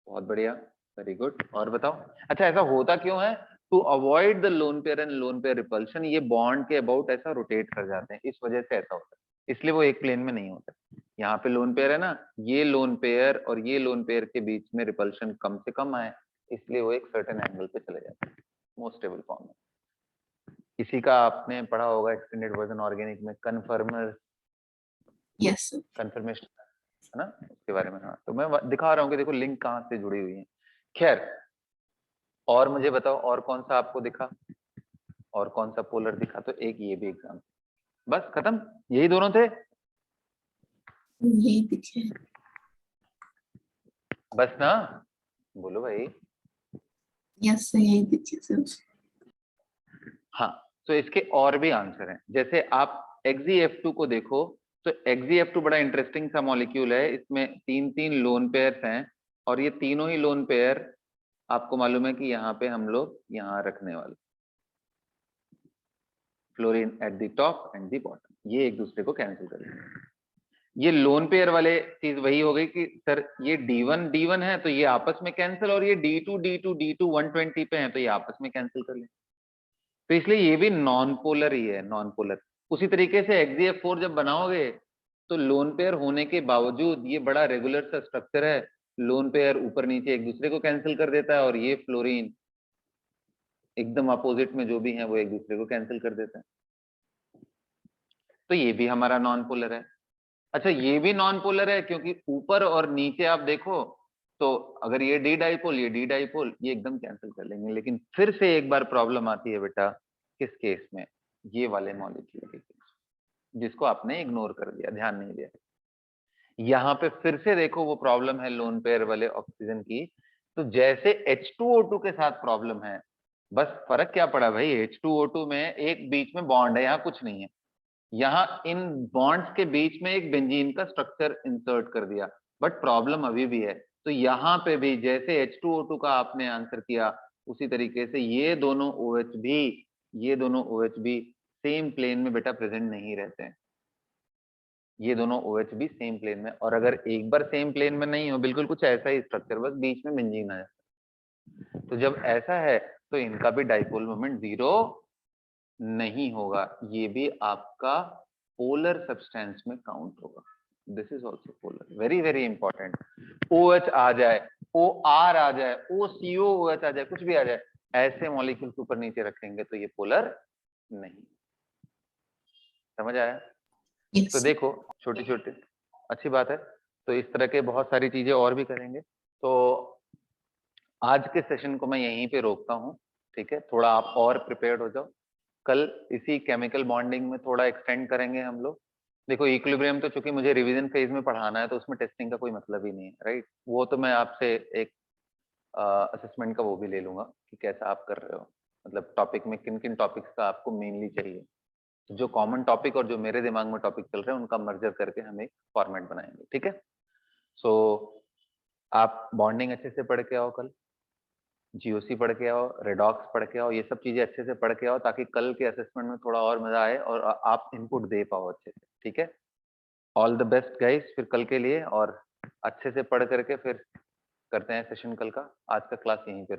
बहुत बढ़िया, वेरी गुड। और बताओ, अच्छा ऐसा होता क्यों है? To avoid the lone pair and lone pair repulsion, ये बॉन्ड के अबाउट ऐसा रोटेट कर जाते हैं, इस वजह से ऐसा होता है, इसलिए वो एक प्लेन में नहीं होता। यहाँ पे लोन पेयर है ना, ये लोन पेयर और ये लोन पेयर के बीच में रिपल्शन कम से कम आए, इसलिए वो एक सर्टेन एंगल पे चले जाते हैं, मोस्ट स्टेबल फॉर्म में। इसी का आपने पढ़ा होगा एक्सटेंडेड वर्जन ऑर्गेनिक में, कन्फर्मर,
Yes, sir.
कंफर्मेशन, है ना, उसके बारे में। हाँ, तो मैं दिखा रहा हूँ कि देखो लिंक कहाँ से जुड़ी हुई है। खैर, और मुझे बताओ और कौन सा आपको दिखा, और कौन सा पोलर दिखा? तो एक ये भी एग्जाम, बस खत्म, यही दोनों थे
यही दिखे।
बस ना, बोलो भाई।
Yes, sir, यही दिखे सर।
हाँ, तो इसके और भी आंसर हैं, जैसे आप XeF2 को देखो, तो XeF2 बड़ा इंटरेस्टिंग सा मॉलिक्यूल है, इसमें 3 लोन पेयर्स हैं, और ये तीनों ही लोन पेयर आपको मालूम है कि यहाँ पे हम लोग यहाँ रखने वाले, fluorine at the top and the bottom, ये एक दूसरे को कैंसिल करेंगे। ये लोन पेयर वाले चीज वही हो गई कि सर ये D1 D1 है तो ये आपस में कैंसिल, और ये D2 D2 D2 120 पे है तो ये आपस में कैंसिल कर ले, तो इसलिए ये भी नॉन पोलर ही है, नॉन पोलर। उसी तरीके से XeF4 जब बनाओगे तो लोन पेयर होने के बावजूद ये बड़ा रेगुलर सा स्ट्रक्चर है, लोन पेयर ऊपर नीचे एक दूसरे को कैंसिल कर देता है, और ये फ्लोरीन एकदम अपोजिट में जो भी है वो एक दूसरे को कैंसिल कर देता है, तो ये भी हमारा नॉन पोलर है। अच्छा, ये भी नॉन पोलर है क्योंकि ऊपर और नीचे आप देखो तो अगर ये डी डाइपोल, ये डी डाइपोल, ये एकदम कैंसिल कर लेंगे, लेकिन फिर से एक बार प्रॉब्लम आती है बेटा, किस केस में? ये वाले मॉलिक्यूल के केस, जिसको आपने इग्नोर कर दिया, ध्यान नहीं दिया। यहाँ पे फिर से देखो वो प्रॉब्लम है लोन पेयर वाले ऑक्सीजन की, तो जैसे H2O2 के साथ प्रॉब्लम है, बस फर्क क्या पड़ा भाई, H2O2 में एक बीच में बॉन्ड है, यहाँ कुछ नहीं है, यहाँ इन बॉन्ड्स के बीच में एक बेंजीन का स्ट्रक्चर इंसर्ट कर दिया, बट प्रॉब्लम अभी भी है। तो यहाँ पे भी जैसे H2O2 का आपने आंसर किया, उसी तरीके से ये दोनों OH भी, ये दोनों OH भी सेम प्लेन में बेटा प्रेजेंट नहीं रहते हैं, ये दोनों OH भी सेम प्लेन में, और अगर एक बार सेम प्लेन में नहीं हो, बिल्कुल कुछ ऐसा ही स्ट्रक्चर, बस बीच में बेंजीन आ जाता है, तो जब ऐसा है तो इनका भी डाइपोल मोमेंट 0 नहीं होगा, ये भी आपका पोलर सब्सटेंस में काउंट होगा। This is also polar, very very important. OH आ जाए, OR आ जाए, OCOOH आ जाए, कुछ भी आ जाए, ऐसे मॉलिक्यूल्स ऊपर नीचे रखेंगे तो ये पोलर नहीं। समझ आया?
Yes,
तो
sir.
देखो छोटी छोटी अच्छी बात है, तो इस तरह के बहुत सारी चीजें और भी करेंगे। तो आज के सेशन को मैं यहीं पे रोकता हूँ, ठीक है, थोड़ा आप और प्रिपेयर्ड हो जाओ, कल इसी केमिकल बॉन्डिंग में थोड़ा एक्सटेंड करेंगे हम लोग। देखो इक्विलिब्रियम तो चूंकि मुझे रिवीजन फेज में पढ़ाना है तो उसमें टेस्टिंग का कोई मतलब ही नहीं है, राइट? वो तो मैं आपसे एक असेसमेंट का वो भी ले लूंगा कि कैसा आप कर रहे हो, मतलब टॉपिक में किन किन टॉपिक्स का आपको मेनली चाहिए, जो कॉमन टॉपिक और जो मेरे दिमाग में टॉपिक चल रहे हैं उनका मर्जर करके हम एक फॉर्मेट बनाएंगे, ठीक है? सो आप बॉन्डिंग अच्छे से पढ़ के आओ, कल GOC पढ़ के आओ, रेडॉक्स पढ़ के आओ, ये सब चीजें अच्छे से पढ़ के आओ ताकि कल के असेसमेंट में थोड़ा और मजा आए और आप इनपुट दे पाओ अच्छे से, ठीक है? ऑल द बेस्ट गाइस फिर कल के लिए, और अच्छे से पढ़ करके फिर करते हैं सेशन कल का। आज का क्लास यहीं पे